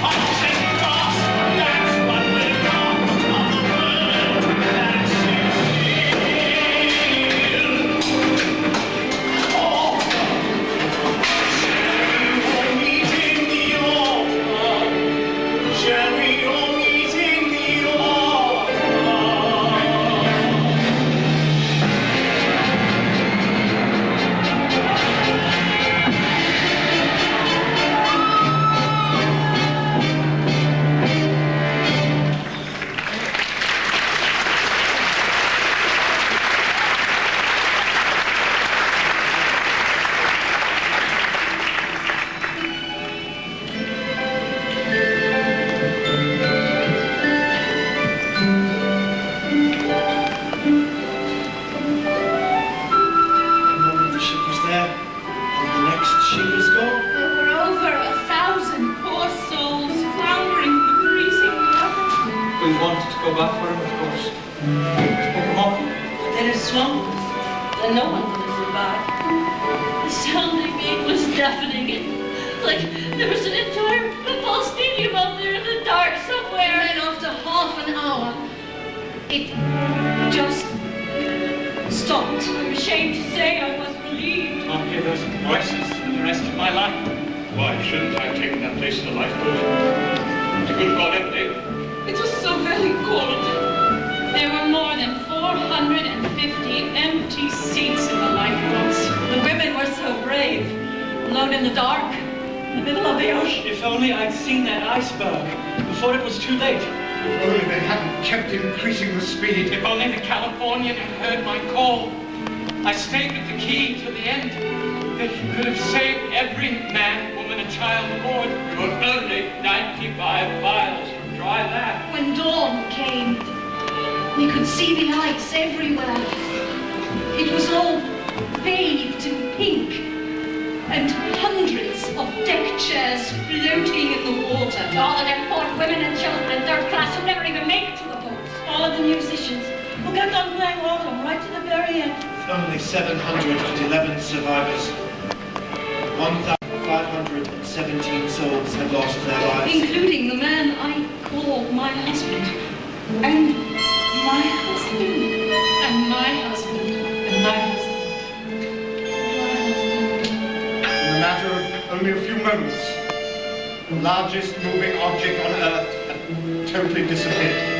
touch and cross, that's what will come of the world that sets sail. Oh, shall we all meet in the autumn? The ship was there, and the next ship is gone. There were over 1,000 poor souls floundering in the freezing water. We wanted to go back for him, of course. To pick him up. In a swamp, then no one would have survived. The sound they made was deafening. Like there was an entire football stadium out there in the dark somewhere. And then after half an hour, it just stopped. I'm ashamed to say I was relieved. I'll hear those voices for the rest of my life. Why shouldn't I have taken that place in the lifeboat? It's a good God, empty. It was so very cold. There were more than 450 empty seats in the lifeboats. The women were so brave, alone in the dark, in the middle of the ocean. If only I'd seen that iceberg before it was too late. If only they hadn't kept increasing the speed. If only the Californian had heard my call. I stayed with the key to the end. They could have saved every man, woman, and child aboard. We were only 95 miles from dry land. When dawn came, we could see the ice everywhere. It was all bathed in pink, and hundreds of deck chairs floating in the water. All of them poor women and children in third class who never even make it to the boats. All of the musicians who kept on playing autumn right to the very end. Only 711 survivors. 1,517 souls had lost their lives. Including the man I called my husband. And my husband. And my husband. And my husband. In a matter of only a few moments, the largest moving object on Earth had totally disappeared.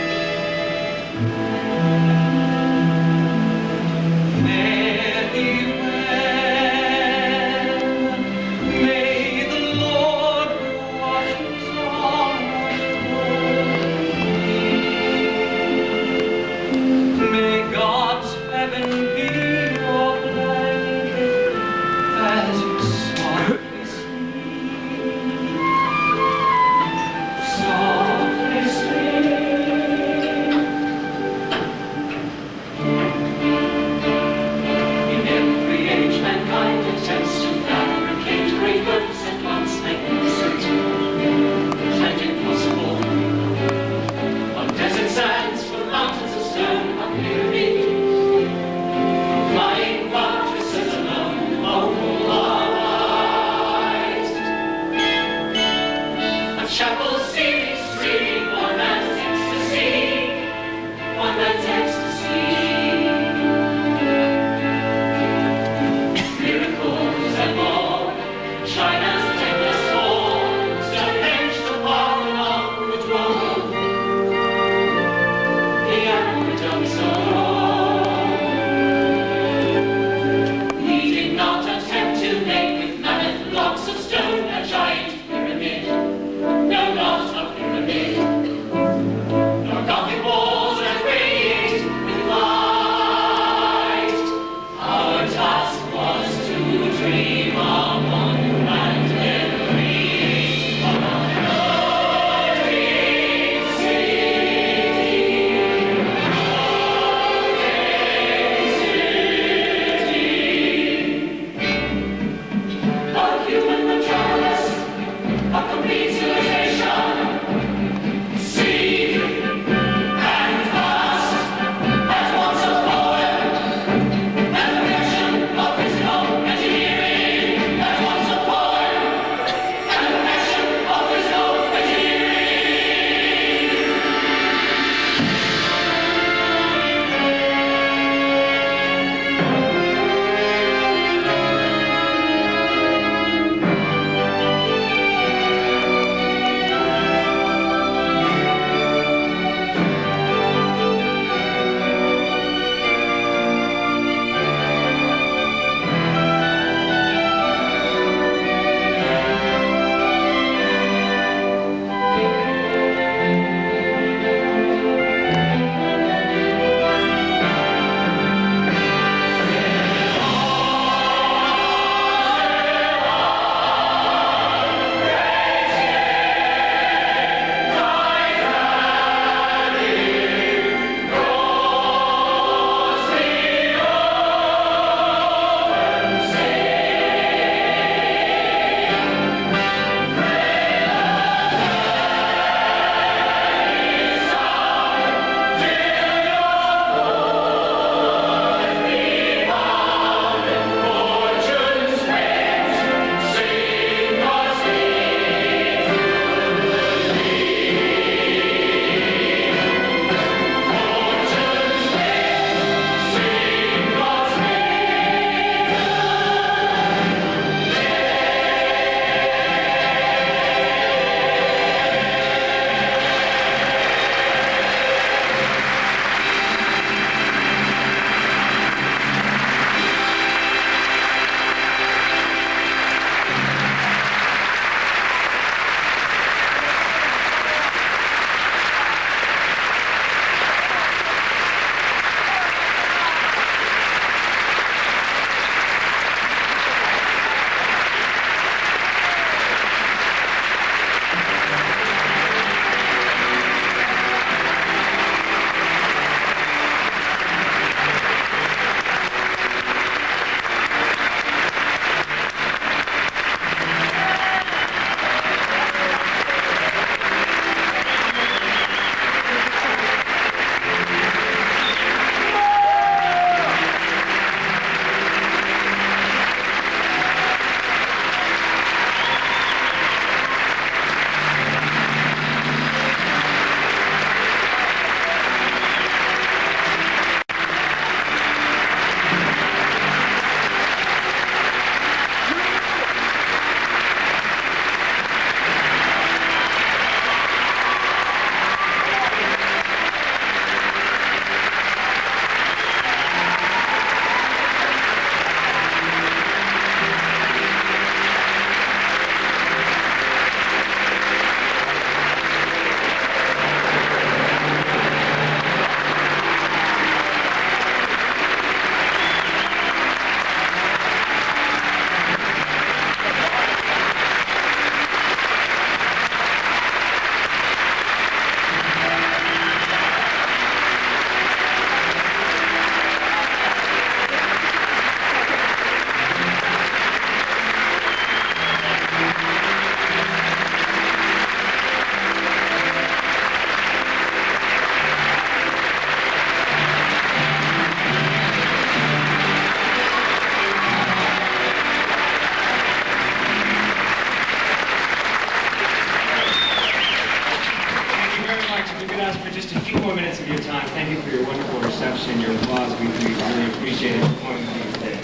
of applause. We really appreciate it for coming here today.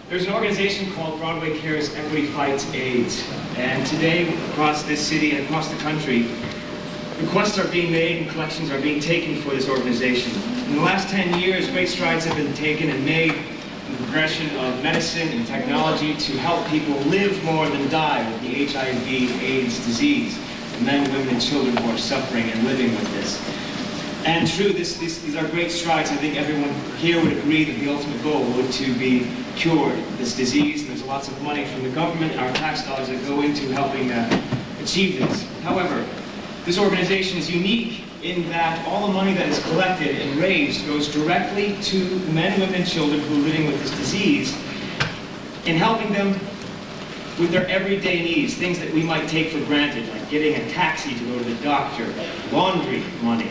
There's an organization called Broadway Cares Equity Fights AIDS, and today across this city and across the country, requests are being made and collections are being taken for this organization. In the last 10 years, great strides have been taken and made in the progression of medicine and technology to help people live more than die with the HIV/AIDS disease. The men, women, and children who are suffering and living with this. And true, these are great strides. I think everyone here would agree that the ultimate goal would to be cured this disease. And there's lots of money from the government, our tax dollars that go into helping achieve this. However, this organization is unique in that all the money that is collected and raised goes directly to men, women, and children who are living with this disease in helping them with their everyday needs, things that we might take for granted, like getting a taxi to go to the doctor, laundry money,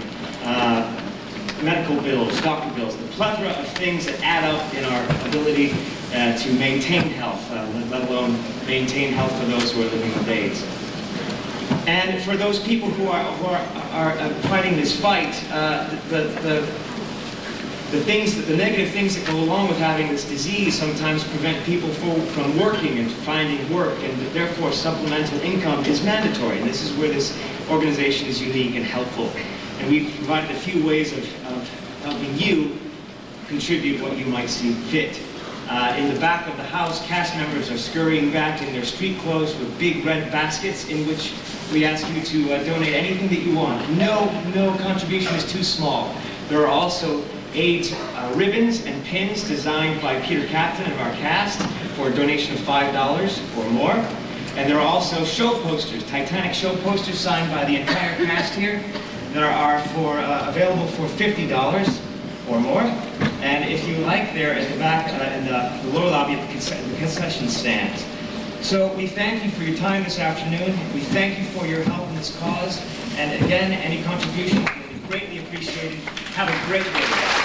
medical bills, doctor bills, the plethora of things that add up in our ability to maintain health, let alone maintain health for those who are living with AIDS. And for those people who are fighting this fight, the negative things that go along with having this disease sometimes prevent people from working and finding work, and therefore supplemental income is mandatory. And this is where this organization is unique and helpful. And we've provided a few ways of helping you contribute what you might see fit. In the back of the house, cast members are scurrying back in their street clothes with big red baskets in which we ask you to donate anything that you want. No contribution is too small. There are also AIDS ribbons and pins designed by Peter Captain of our cast for a donation of $5 or more. And there are also show posters, Titanic show posters signed by the entire cast here. There are available for $50 or more. And if you like, they're at the back in the lower lobby at the concession stand. So we thank you for your time this afternoon. We thank you for your help in this cause. And again, any contribution will be greatly appreciated. Have a great day.